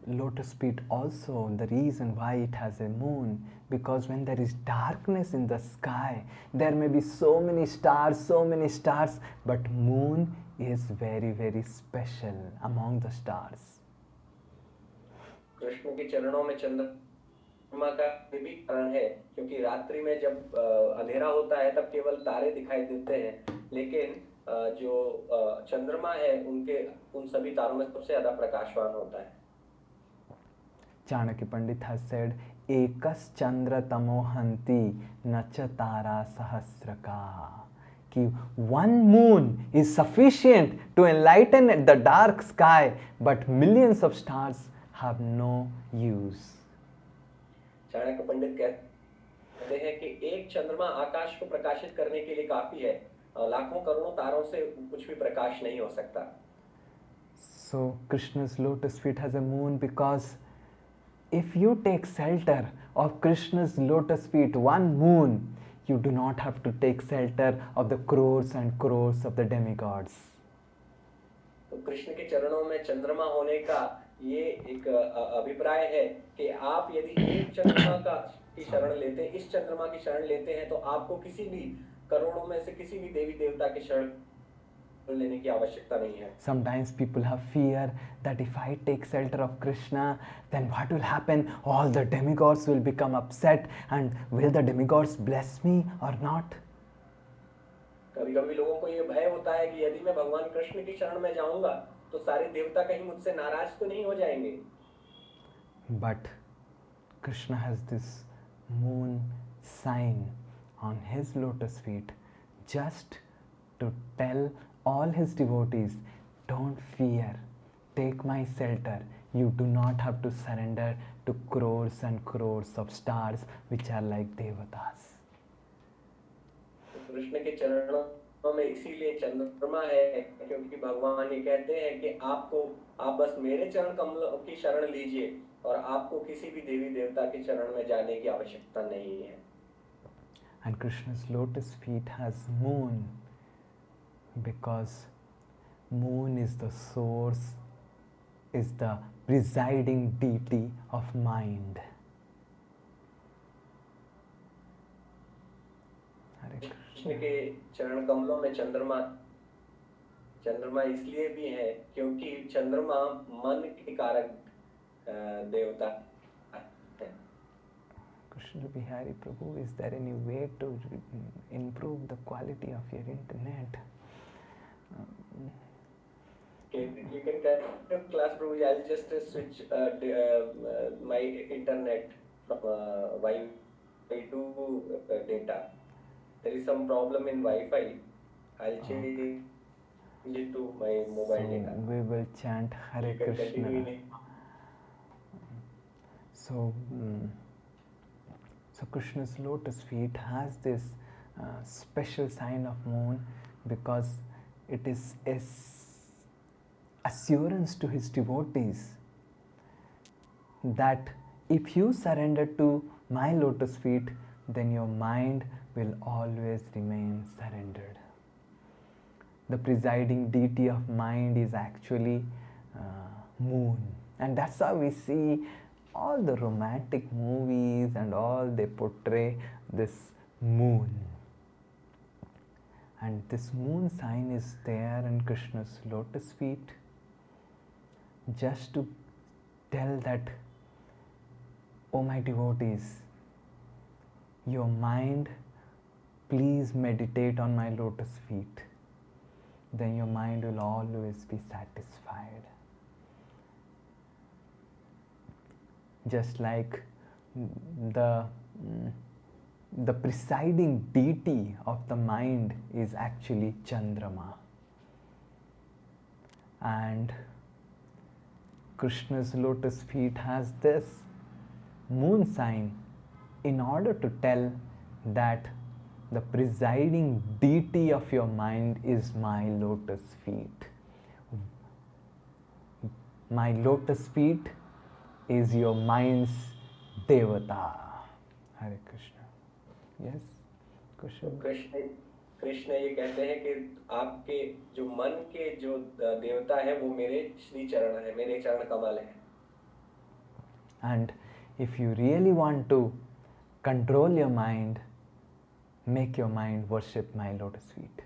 lotus feet also, the reason why it has a moon, because when there is darkness in the sky, there may be so many stars, but moon is very, very special among the stars. Krishna के चरणों में चंद्रमा का ये भी कारण है क्योंकि रात्रि में जब अंधेरा होता है तब केवल तारे दिखाई देते हैं, लेकिन जो चंद्रमा है उन सभी तारों में सबसे ज्यादा प्रकाशवान होता है. Chanakya Pandit has said, Ekas Chandra Tamohanti Nacha Tara Sahasraka. Ki one moon is sufficient to enlighten the dark sky, but millions of stars have no use. Chanakya पंडित कहते हैं कि एक चंद्रमा आकाश को प्रकाशित करने के लिए काफी है, लाखों करोड़ों तारों से कुछ भी प्रकाश नहीं हो सकता. So Krishna's lotus feet has a moon because if you take shelter of Krishna's lotus feet, one moon, you do not have to take shelter of the crores and crores of the demigods. तो कृष्ण के चरणों में चंद्रमा होने का ये एक अभिप्राय है कि आप यदि एक चंद्रमा की शरण लेते हैं, इस चंद्रमा की शरण लेते हैं, तो आपको किसी भी करोड़ों में से किसी भी देवी देवता की शरण लेने की आवश्यकता नहीं है. Sometimes people have fear that if I take shelter of Krishna, then what will happen? All the demigods will become upset, and will the demigods bless me or not? कभी-कभी लोगों को ये भय होता है कि यदि मैं भगवान कृष्ण की शरण में जाऊंगा तो सारे देवता कहीं मुझसे नाराज तो नहीं हो जाएंगे. But Krishna has this moon sign on his lotus feet just to tell all his devotees, don't fear, take my shelter. You do not have to surrender to crores and crores of stars which are like devatas. Krishna के चरणों में इसीलिए चंद्रमा है क्योंकि भगवान ये कहते हैं कि आप बस मेरे चरण कमलों की शरण लीजिए और आपको किसी भी देवी देवता के चरण में जाने की आवश्यकता नहीं है. And Krishna's lotus feet has moon because moon is the source, is the presiding deity of mind. Krishna के चरण कमलों में चंद्रमा इसलिए भी है क्योंकि चंद्रमा मन के कारक देवता है. Krishna Bihari Prabhu, is there any way to improve the quality of your internet? You can connect to class, Prabhu. I'll just switch my internet from Wi-Fi to data. There is some problem in Wi-Fi. I'll change it to my mobile data. We will chant Hare Krishna. So Krishna's lotus feet has this special sign of moon because it is assurance to his devotees that if you surrender to my lotus feet, then your mind will always remain surrendered. The presiding deity of mind is actually moon, and that's how we see all the romantic movies and all, they portray this moon. And this moon sign is there in Krishna's lotus feet just to tell that, oh my devotees, your mind, please meditate on my lotus feet. then your mind will always be satisfied. Just like the the presiding deity of the mind is actually Chandrama, and Krishna's lotus feet has this moon sign in order to tell that the presiding deity of your mind is my lotus feet. My lotus feet is your mind's devata. Hare Krishna. Yes, Krishna. Krishna ये कहते हैं कि आपके जो मन के जो देवता है वो मेरे श्री चरण है, मेरे चरण कमल है. And if you really want to control your mind, make your mind worship my lotus feet.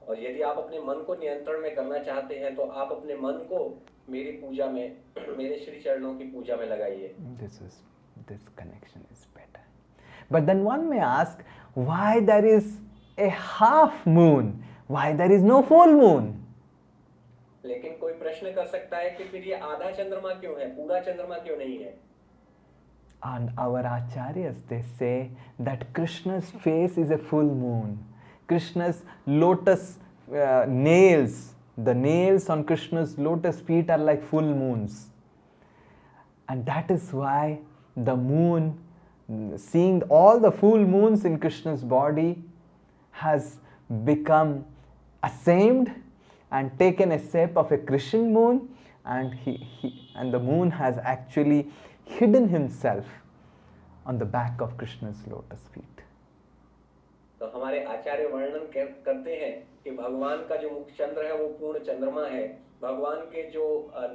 और यदि आप अपने मन को नियंत्रण में करना चाहते हैं तो आप अपने मन को मेरी पूजा में, मेरे श्री चरणों की पूजा में लगाइए. This connection is better. But then one may ask, why there is a half moon? Why there is no full moon? लेकिन कोई प्रश्न कर सकता है कि फिर ये आधा चंद्रमा क्यों है, पूरा चंद्रमा क्यों नहीं है? And our acharyas, they say that Krishna's face is a full moon. Krishna's lotus nails, the nails on Krishna's lotus feet are like full moons. And that is why the moon, seeing all the full moons in Krishna's body, has become ashamed and taken a shape of a Christian moon, and the moon has actually hidden himself on the back of Krishna's lotus feet. तो हमारे आचार्य वर्णन करते हैं कि भगवान का जो मुख चंद्र है वो पूर्ण चंद्रमा है, भगवान के जो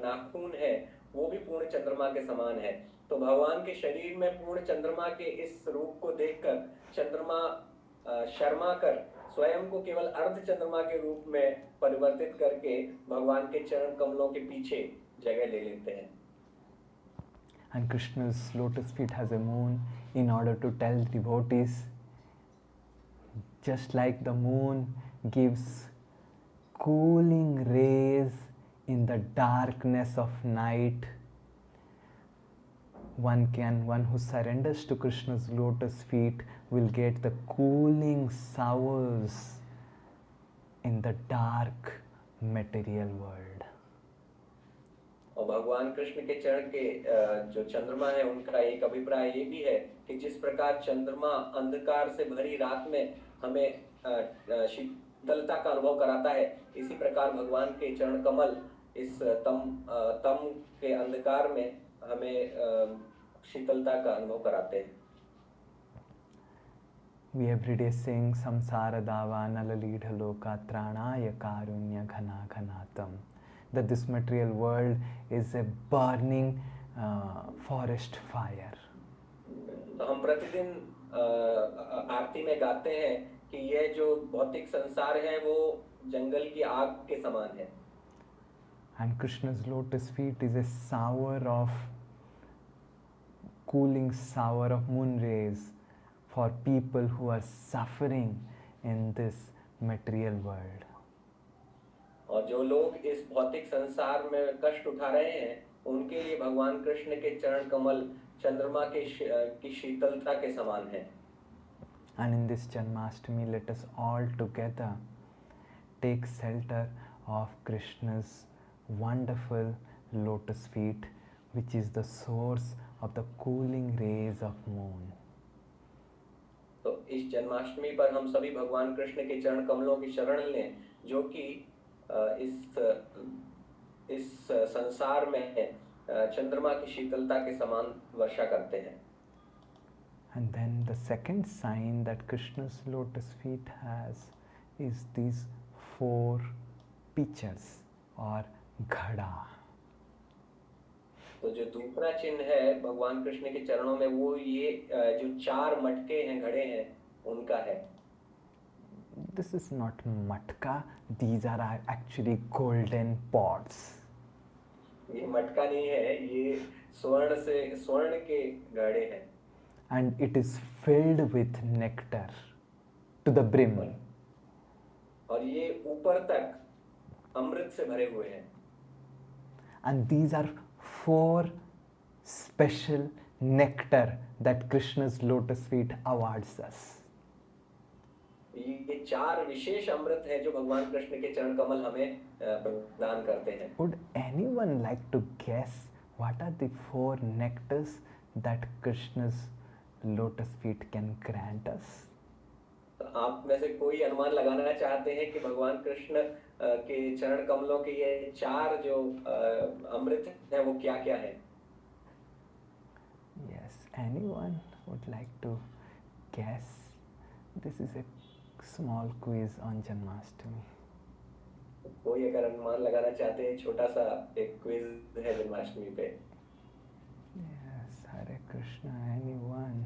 नाखून है वो भी पूर्ण चंद्रमा के समान है. तो भगवान के शरीर में पूर्ण चंद्रमा के इस रूप को देखकर चंद्रमा शर्मा कर स्वयं को केवल अर्ध चंद्रमा के रूप में परिवर्तित करके भगवान के चरण कमलों के पीछे जगह ले लेते हैं. And Krishna's lotus feet has a moon in order to tell devotees, just like the moon gives cooling rays in the darkness of night, one who surrenders to Krishna's lotus feet will get the cooling showers in the dark material world. और भगवान कृष्ण के चरण के जो चंद्रमा है उनका एक अभिप्राय ये भी है कि जिस प्रकार चंद्रमा अंधकार से भरी रात में हमें शीतलता का अनुभव कराता है, इसी प्रकार भगवान के चरण कमल इस तम के अंधकार में हमें शीतलता का अनुभव कराते हैं. We every day sing Samsara Dava Nalalidha Loka Tranaya Karunya Ghana Ghanatam, that this material world is a burning forest fire. तो हम प्रतिदिन आरती में गाते हैं कि यह जो भौतिक संसार है वो जंगल की आग के समान है. And Krishna's lotus feet is a shower of cooling shower of moon rays for people who are suffering in this material world. और जो लोग इस भौतिक संसार में कष्ट उठा रहे हैं उनके लिए भगवान कृष्ण के चरण कमल चंद्रमा की शीतलता के समान है. And in this Janmashtami, let us all together take shelter of Krishna's wonderful lotus feet, which is the source of the cooling rays of moon. तो इस जन्माष्टमी पर हम सभी भगवान कृष्ण के चरण कमलों की शरण लें, जो कि इस संसार में चंद्रमा की शीतलता के समान वर्षा करते हैं. And then the second sign that Krishna's lotus feet has is these 4 pitchers or घड़ा. तो जो दूसरा चिन्ह है भगवान कृष्ण के चरणों में वो ये जो 4 मटके हैं, घड़े हैं, उनका है. This is not matka, these are actually golden pots. ये मटका नहीं है, ये स्वर्ण के घड़े हैं. And it is filled with nectar to the brim. और ये ऊपर तक अमृत से भरे हुए हैं। And these are 4 special nectar that Krishna's lotus feet awards us. ये 4 विशेष अमृत हैं जो भगवान कृष्ण के चरण कमल हमें प्रदान करते हैं। Would anyone like to guess what are the 4 nectars that Krishna's lotus feet can grant us? आप में से कोई अनुमान लगाना चाहते हैं कि भगवान कृष्ण के चरण कमलों के ये 4 जो अमृत हैं वो क्या क्या है? Yes, anyone would like to guess? This is a small quiz on Janmashtami. कोई अगर अनुमान लगाना चाहते हैं, छोटा सा एक क्विज है जन्माष्टमी पे। Yes, Hare Krishna, anyone?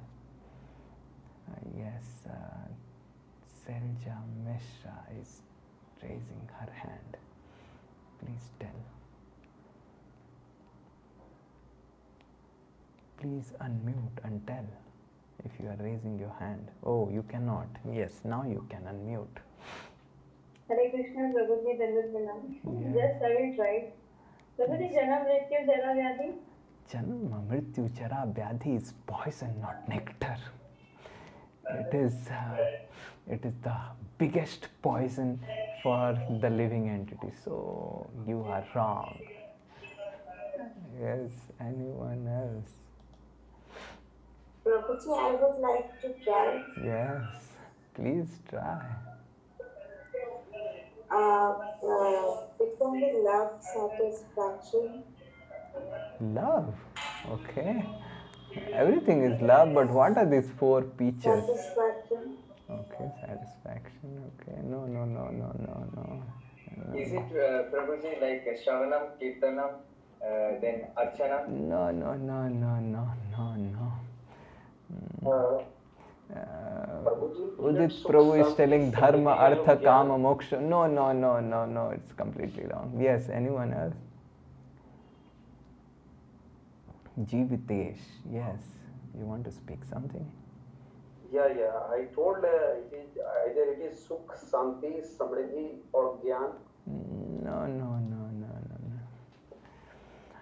Yes, Selja Mishra is raising her hand. Please tell. Please unmute and tell if you are raising your hand. Oh, you cannot. Yes, now you can unmute. Hare Krishna, Prabhuji, Dandat Pranam. Yeah. Just I will try. Prabhuji, Janam Mrityu Jara Vyadhi. Janma Mrityu Chara Vyadhi is poison, not nectar. It is the biggest poison for the living entity. So you are wrong. Yes, anyone else? Prabhuji, I would like to try. Yes, please try. It can be love, satisfaction. Love. Okay. Everything is love, but what are these 4 peaches? Satisfaction. Okay, satisfaction. Okay. No. Is it Prabhuji like Shravanam, Kirtanam, then Archanam? No. Prabhuji, Udit Prabhu is telling dharma, artha, kama, moksha. No. It's completely wrong. Yes, anyone else? Jivitesh, yes. You want to speak something? Yeah. I told it is either it is Sukh, Santi, Samriddhi or Gyan. No.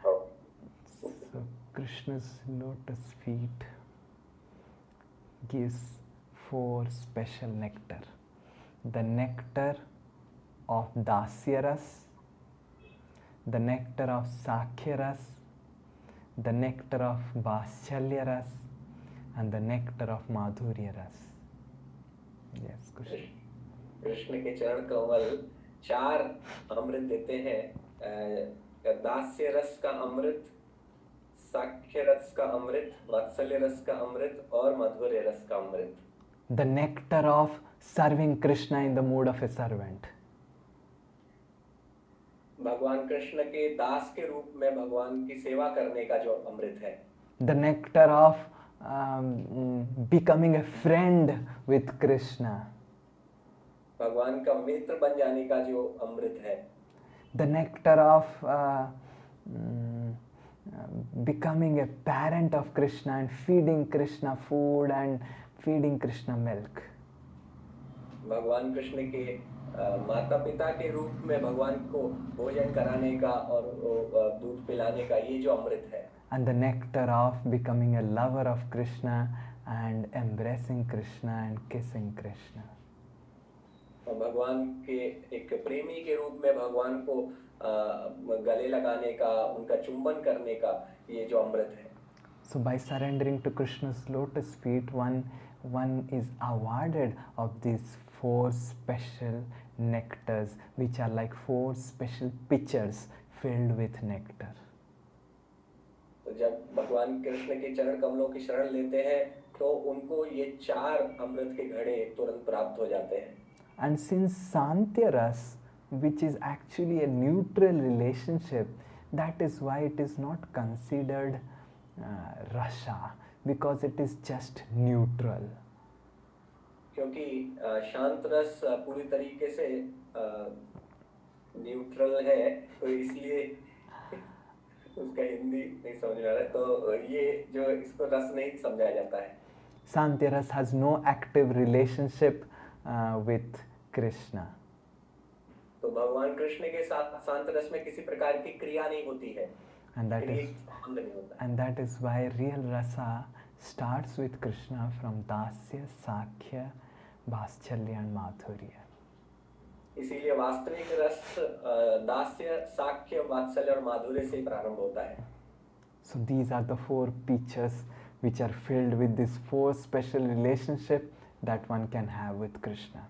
Oh. So Krishna's lotus feet gives 4 special nectar. The nectar of Dasyaras, the nectar of Sakhyaras, the nectar of Vatshalyaras, and the nectar of Madhuryaras. Yes, Krishna. Krishna के चरण कमल 4 अमृत देते हैं। दास्य रस का अमृत, साख्य रस का अमृत, वात्सल्य रस का अमृत और मधुर रस का अमृत। The nectar of serving Krishna in the mood of a servant. भगवान कृष्ण के दास के रूप में भगवान की सेवा करने का जो अमृत है। The nectar of becoming a friend with Krishna. भगवान का मित्र बन जाने का जो अमृत है। The nectar of becoming a parent of Krishna and feeding Krishna food and feeding Krishna milk. भगवान कृष्ण के माता पिता के रूप में भगवान को भोजन कराने का और दूध पिलाने का ये जो अमृत है। And the nectar of becoming a lover of Krishna and embracing Krishna and kissing Krishna. और भगवान के एक प्रेमी के रूप में भगवान को गले लगाने का, उनका चुंबन करने का ये जो अमृत है। So by surrendering to Krishna's lotus feet, one is awarded of these 4 special nectars, which are like 4 special pitchers filled with nectar. तो जब भगवान कृष्ण के चरण कमलों की शरण लेते हैं तो उनको ये 4 अमृत के घड़े तुरंत प्राप्त हो जाते हैं। And since Santhya Ras, which is actually a neutral relationship, that is why it is not considered Rasha, because it is just neutral. क्योंकि शांत रस पूरी तरीके से न्यूट्रल है, तो इसलिए उसका हिंदी नहीं समझ में आ रहा है, तो ये जो इसको रस नहीं समझाया जाता है। Santhya Ras has no active relationship with Krishna. तो भगवान कृष्ण के साथ शांत रस में किसी प्रकार की क्रिया नहीं होती है, And that क्रिया is संबंध नहीं होता है। and that is why real rasa starts with Krishna from Dasya, Sakhya, Vaschalya and Madhurya. इसीलिए वास्तविक रस दास्य, साख्य, वात्सल्य और माधुर्य से प्रारंभ होता है। So these are the four pitchas which are filled with this four special relationship that one can have with Krishna.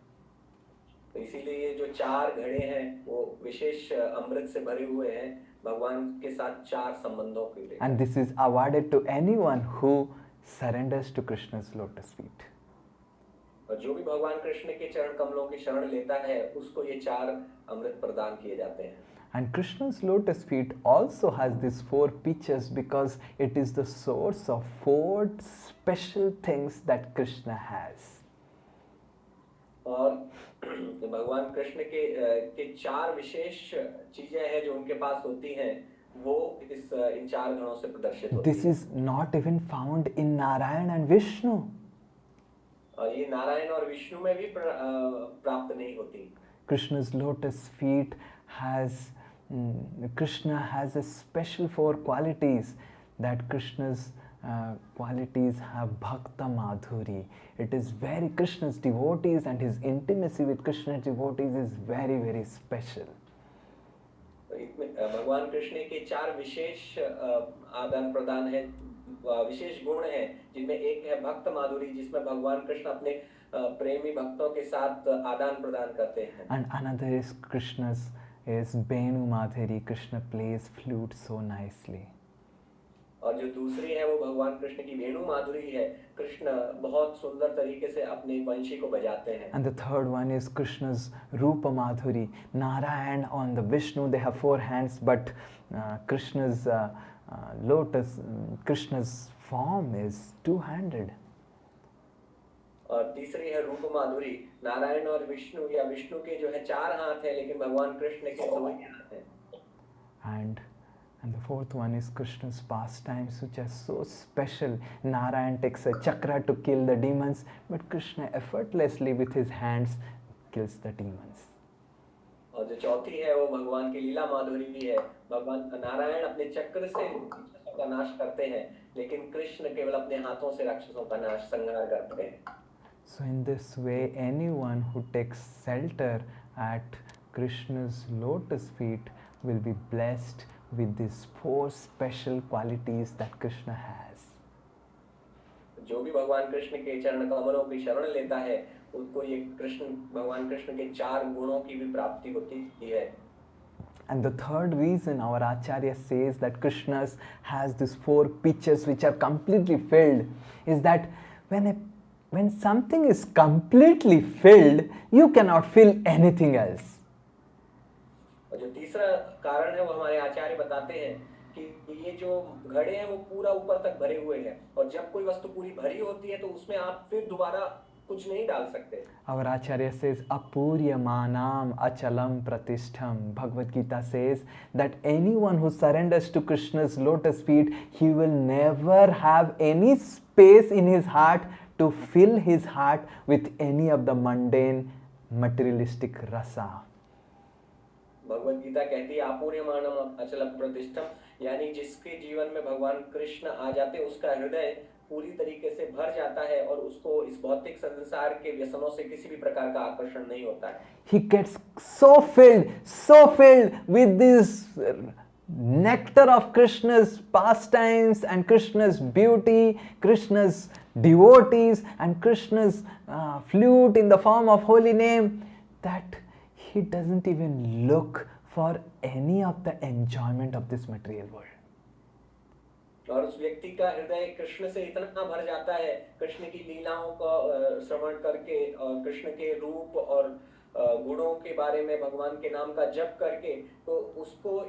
तो इसीलिए ये जो चार घड़े हैं वो विशेष अमृत से भरे हुए हैं भगवान के साथ चार संबंधों के लिए। And this is awarded to anyone who surrenders to Krishna's lotus feet. और जो भी भगवान कृष्ण के चरण कमलों की शरण लेता है उसको ये चार अमृत प्रदान किए जाते हैं। And Krishna's lotus feet also has these four pitchas because it is the source of four special things that Krishna has. और भगवान कृष्ण के चार विशेष चीजें हैं जो उनके पास होती हैं वो इन चार गणों से प्रदर्शित होती This is not even found in Narayana and Vishnu. और ये नारायण और विष्णु में भी प्राप्त नहीं होती। Krishna's lotus feet has Krishna has a special four qualities that Krishna's qualities have bhakta madhuri. It is very Krishna's devotees and his intimacy with Krishna's devotees is very very special. भगवान कृष्ण के चार विशेष आदान प्रदान है, विशेष गुण हैं जिनमें एक है भक्त माधुरी जिसमें भगवान कृष्ण अपने प्रेमी भक्तों के साथ आदान प्रदान करते हैं। And another is Krishna's is Venu Madhuri. Krishna plays flute so nicely. और जो दूसरी है वो भगवान कृष्ण की वेणु माधुरी है, कृष्ण बहुत सुंदर तरीके से अपनी वंशी को बजाते हैं। And the third one is Krishna's Rupa Madhuri. Narayan on the Vishnu they have four hands, but Krishna's Krishna's form is two-handed. और तीसरी है रूप माधुरी, नारायण और विष्णु या विष्णु के जो है चार हाथ हैं लेकिन भगवान कृष्ण के दो ही हाथ हैं। And the fourth one is Krishna's pastimes which are so special. Narayan takes a chakra to kill the demons, but Krishna effortlessly with his hands kills the demons. और जो चौथी है वो भगवान की लीला माधुरी है, भगवान नारायण अपने चक्र से राक्षसों का नाश करते हैं लेकिन कृष्ण केवल अपने हाथों से राक्षसों का नाश संहार करते हैं। So in this way anyone who takes shelter at Krishna's lotus feet will be blessed with these four special qualities that Krishna has. जो भी भगवान कृष्ण के चरण कमलों की शरण लेता है उसको ये भगवान कृष्ण के चार गुणों की भी प्राप्ति होती है। And the third reason our Acharya says that Krishna has these four pitchas which are completely filled is that when something is completely filled, you cannot fill anything else. और जो तीसरा कारण है वो हमारे आचार्य बताते हैं कि ये जो घड़े हैं वो पूरा ऊपर तक भरे हुए हैं और जब कोई वस्तु पूरी भरी होती है तो उसमें आप फिर दोबारा कुछ नहीं डाल सकते। Our Acharya says apuryamanam achalam pratishtham. Bhagavad Gita says that anyone who surrenders to Krishna's lotus feet, he will never have any space in his heart to fill his heart with any of the mundane materialistic rasa. Bhagavad Gita कहती है आपूर्यमानम अचल प्रतिष्ठम, यानी जिसके जीवन में भगवान कृष्ण आ जाते हैं उसका हृदय पूरी तरीके से भर जाता है और उसको इस भौतिक संसार के व्यसनों से किसी भी प्रकार का आकर्षण नहीं होता है। He gets so filled with this nectar of Krishna's pastimes and Krishna's beauty, Krishna's devotees and Krishna's flute in the form of holy name that he doesn't even look for any of the enjoyment of this material world. और उस व्यक्ति का हृदय कृष्ण से इतना भर जाता है, कृष्ण की लीलाओं का श्रवण करके और कृष्ण के रूप और गुणों के बारे में भगवान के नाम का जप करके, तो उसको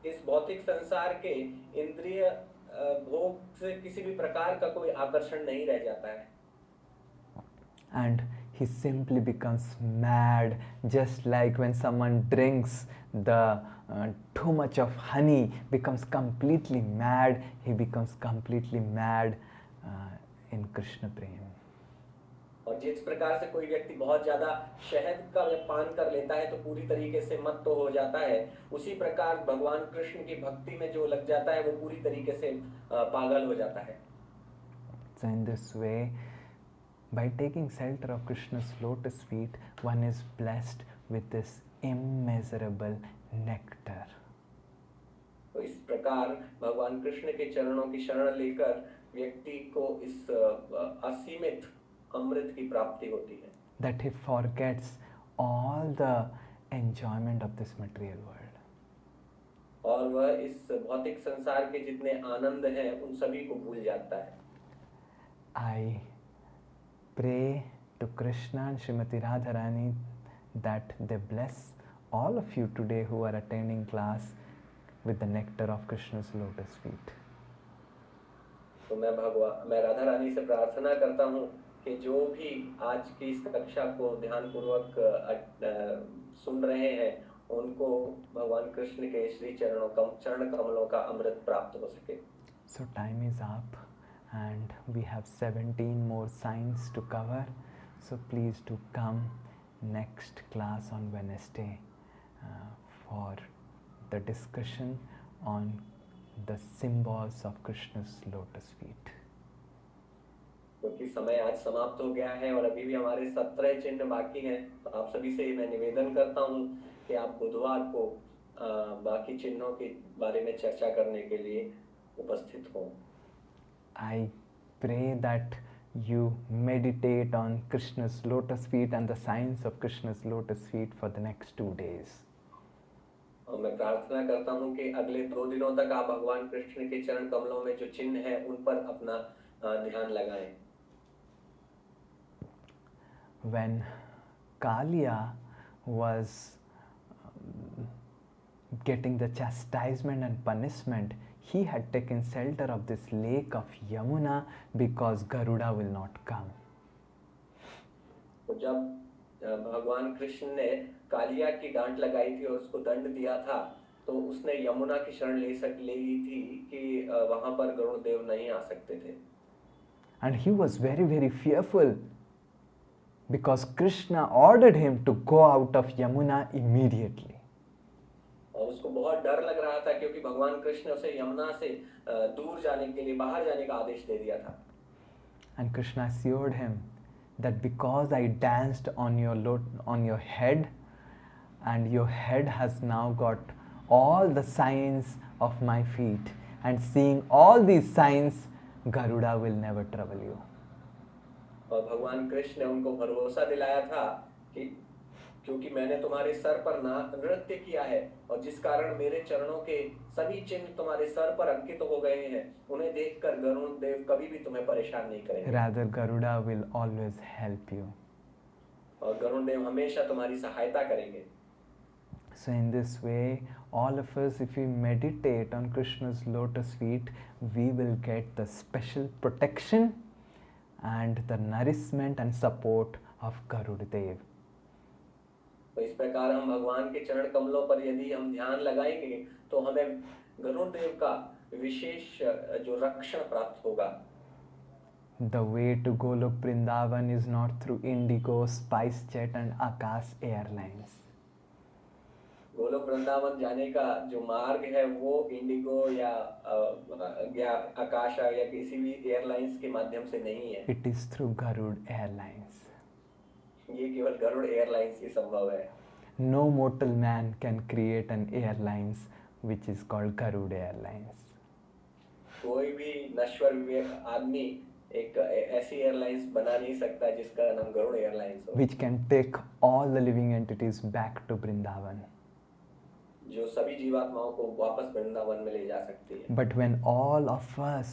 इस भौतिक संसार के इंद्रिय भोग से किसी भी प्रकार का कोई आकर्षण नहीं रह जाता है। And he simply becomes mad, just like when someone drinks the too much of honey, becomes completely mad. He becomes completely mad in Krishna Prem. और जिस प्रकार से कोई व्यक्ति बहुत ज्यादा शहद का जब पान कर लेता है तो पूरी तरीके से मत तो हो जाता है, उसी प्रकार भगवान कृष्ण की भक्ति में जो लग जाता है वो पूरी तरीके से पागल हो जाता है। So in this way, by taking shelter of Krishna's lotus feet, one is blessed with this immeasurable nectar. तो इस प्रकार भगवान कृष्ण के चरणों की शरण लेकर व्यक्ति को इस असीमित अमृत की प्राप्ति होती है, that he forgets all the enjoyment of this material world. और वह इस भौतिक संसार के जितने आनंद हैं उन सभी को भूल जाता है। I pray to Krishna and Srimati Radharani that they bless all of you today who are attending class with the nectar of Krishna's lotus feet. तो मैं राधा रानी से प्रार्थना करता हूँ कि जो भी आज की इस कक्षा को ध्यानपूर्वक सुन रहे हैं उनको भगवान कृष्ण के श्री चरण कमलों का अमृत प्राप्त हो सके। So time is up and we have 17 more signs to cover. So please do come next class on Wednesday for the discussion on the symbols of Krishna's lotus feet. क्योंकि समय आज समाप्त हो गया है और अभी भी हमारे 17 चिन्ह बाकी हैं, तो आप सभी से मैं निवेदन करता हूँ कि आप बुधवार को बाकी चिन्हों के बारे में चर्चा करने के लिए उपस्थित हों। I pray that you meditate on Krishna's lotus feet and the signs of Krishna's lotus feet for the next 2 days. और मैं प्रार्थना करता हूँ कि अगले 2 दिनों तक आप भगवान कृष्ण के चरण कमलों में जो चिन्ह हैं उन पर अपना ध्यान लगाएं। When Kaliya was getting the chastisement and punishment, he had taken shelter of this lake of Yamuna because Garuda will not come. तो जब भगवान कृष्ण ने कालिया की डांट लगाई थी और उसको दंड दिया था, तो उसने यमुना की शरण ले ली थी कि वहां पर गरुड़ देव नहीं आ सकते थे। And he was very, very fearful because Krishna ordered him to go out of Yamuna immediately. और उसको बहुत डर लग रहा था क्योंकि भगवान कृष्ण ने उसे यमुना से दूर जाने के लिए, बाहर जाने का आदेश दे दिया था। And Krishna assured him that because I danced on your head, and your head has now got all the signs of my feet, and seeing all these signs, Garuda will never trouble you. और भगवान कृष्ण ने उनको भरोसा दिलाया था कि क्योंकि मैंने तुम्हारे सर पर नृत्य किया है और जिस कारण मेरे चरणों के सभी चिन्ह तुम्हारे सर पर अंकित हो गए हैं, उन्हें देखकर गरुड़ देव कभी भी तुम्हें परेशान नहीं करेंगे। Rather, Garuda will always help you. और गरुड़ देव हमेशा तुम्हारी सहायता करेंगे। So in this way, all of us, if we meditate on Krishna's lotus feet, we will get the special protection and the nourishment and support of Garudadev. तो इस प्रकार हम भगवान के चरण कमलों पर यदि हम ध्यान लगाएंगे तो हमें गरुड़ देव का विशेष जो रक्षण प्राप्त होगा। The way to Golok Vrindavan is not through Indigo, SpiceJet and Akash Airlines. Golok Vrindavan जाने का जो मार्ग है वो इंडिगो या आकाशा या किसी भी एयरलाइंस के माध्यम से नहीं है। It is through Garud Airlines. ये केवल गरुड़ एयरलाइंस ही संभव है। No mortal man can create an airlines which is called Garud Airlines. कोई भी नश्वर आदमी एक ऐसी एयरलाइंस बना नहीं सकता जिसका नाम गरुड़ एयरलाइंस हो। Which can take all the living entities back to Vrindavan. जो सभी जीवात्माओं को वापस वृंदावन में ले जा सकती है। But when all of us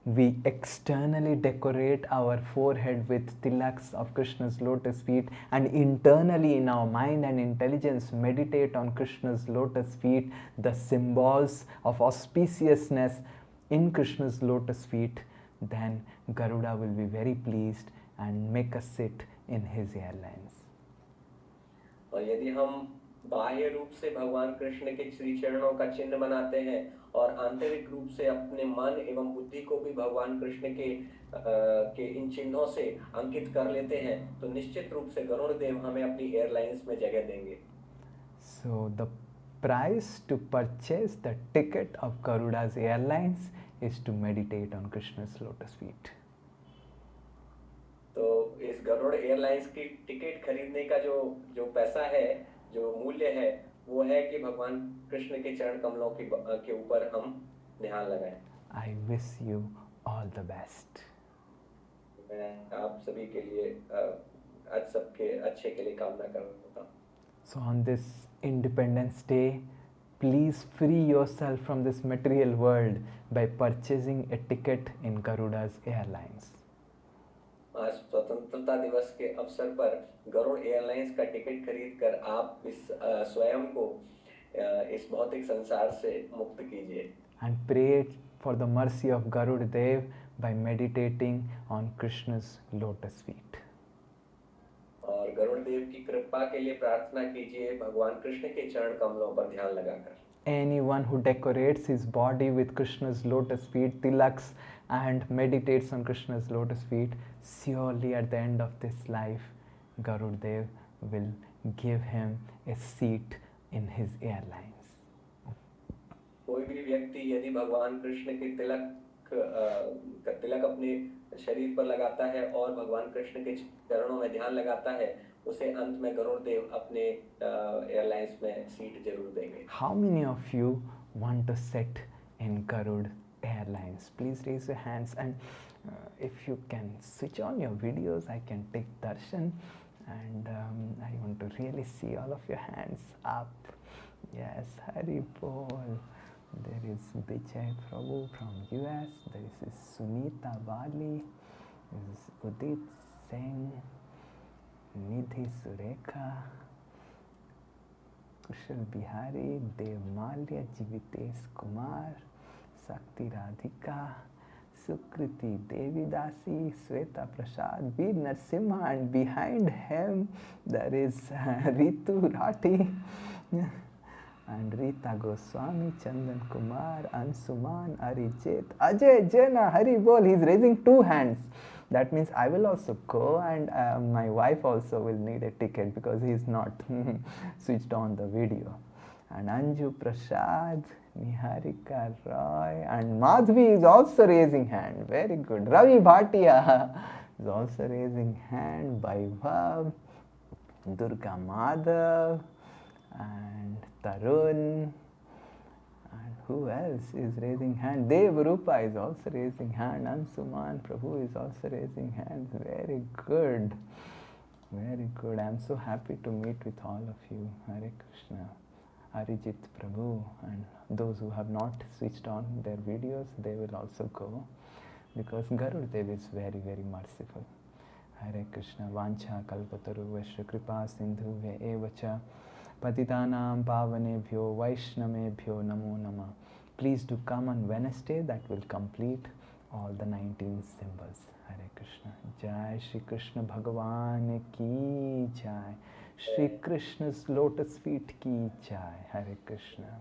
we externally decorate our forehead with tilaks of Krishna's lotus feet and internally in our mind and intelligence meditate on Krishna's lotus feet, the symbols of auspiciousness in Krishna's lotus feet, then Garuda will be very pleased and make us sit in his airlines. और यदि हम बाह्य रूप से भगवान कृष्ण के श्री चरणों का चिन्ह बनाते हैं और आंतरिक रूप से अपने मन एवं बुद्धि को भी भगवान कृष्ण के इन चिन्हों से अंकित कर लेते हैं, तो निश्चित रूप से गरुड़ देव हमें अपनी एयरलाइंस में जगह देंगे। So the price to purchase the ticket of Garuda's Airlines is to meditate on Krishna's lotus feet. तो इस गरुड़ एयरलाइंस की टिकट खरीदने का जो जो पैसा है, जो मूल्य है, वो है कि भगवान कृष्ण के चरण कमलों के ऊपर हम ध्यान लगाएं। I wish you all the best. मैं आप सभी के लिए आज सबके अच्छे के लिए कामना करता हूँ। So on this Independence Day, please free yourself from this material world by purchasing a ticket in Garuda's Airlines. आज स्वतंत्रता दिवस के अवसर पर गरुड़ एयरलाइंस का टिकट खरीदकर आप इस स्वयं को इस भौतिक संसार से मुक्त कीजिए। And pray for the mercy of Garuda Dev by meditating on Krishna's lotus feet. और गरुड़ देव की कृपा के लिए प्रार्थना कीजिए भगवान कृष्ण के चरण कमलों पर ध्यान लगाकर। Anyone who decorates his body with Krishna's lotus feet, tilaks, and meditates on Krishna's lotus feet, surely at the end of this life, Garuda Dev will give him a seat in his airlines. कोई भी व्यक्ति यदि भगवान कृष्ण के तिलक अपने शरीर पर लगाता है और भगवान कृष्ण के चरणों में ध्यान लगाता है, उसे अंत में गरुड़ देव अपने एयरलाइंस में सीट जरूर देंगे। How many of you want to sit in Garuda Airlines? Please raise your hands, and if you can switch on your videos, I can take darshan, and I want to really see all of your hands up. Yes, Hari Bol. There is Vijay Prabhu from US. There is Sunita Bali. There is Udit Singh, Nidhi Surekha, Kushal Bihari, Dev Malya, Jivitesh Kumar, Sakti Radhika, Sukriti Devidasi, Sweta Prasad, Veer Narsimha, and behind him there is Ritu Rati and Rita Goswami, Chandan Kumar, Ansuman, Arijit, Ajay Jena, Hari Bol. He's raising 2 hands. That means I will also go, and my wife also will need a ticket because he is not switched on the video. And Anju Prasad, Niharika Roy, and Madhvi is also raising hand. Very good. Ravi Bhatia is also raising hand. Vaibhav, Durga Madhav, and Tarun. And who else is raising hand? Dev Rupa is also raising hand. Ansuman Prabhu is also raising hands. Very good. Very good. I am so happy to meet with all of you. Hare Krishna. Arijit Prabhu, and those who have not switched on their videos, they will also go, because Garuda Dev is very, very merciful. Hare Krishna. Vancha kalpataru vaishya kripa sindhu evacha patitanam pavanebhyo vaishnamebhyo namo nama. Please do come on Wednesday. That will complete all the 19 symbols. Hare Krishna. Jai Shri Krishna Bhagavan ki jai. Shri Krishna's lotus feet ki jai. Hare Krishna.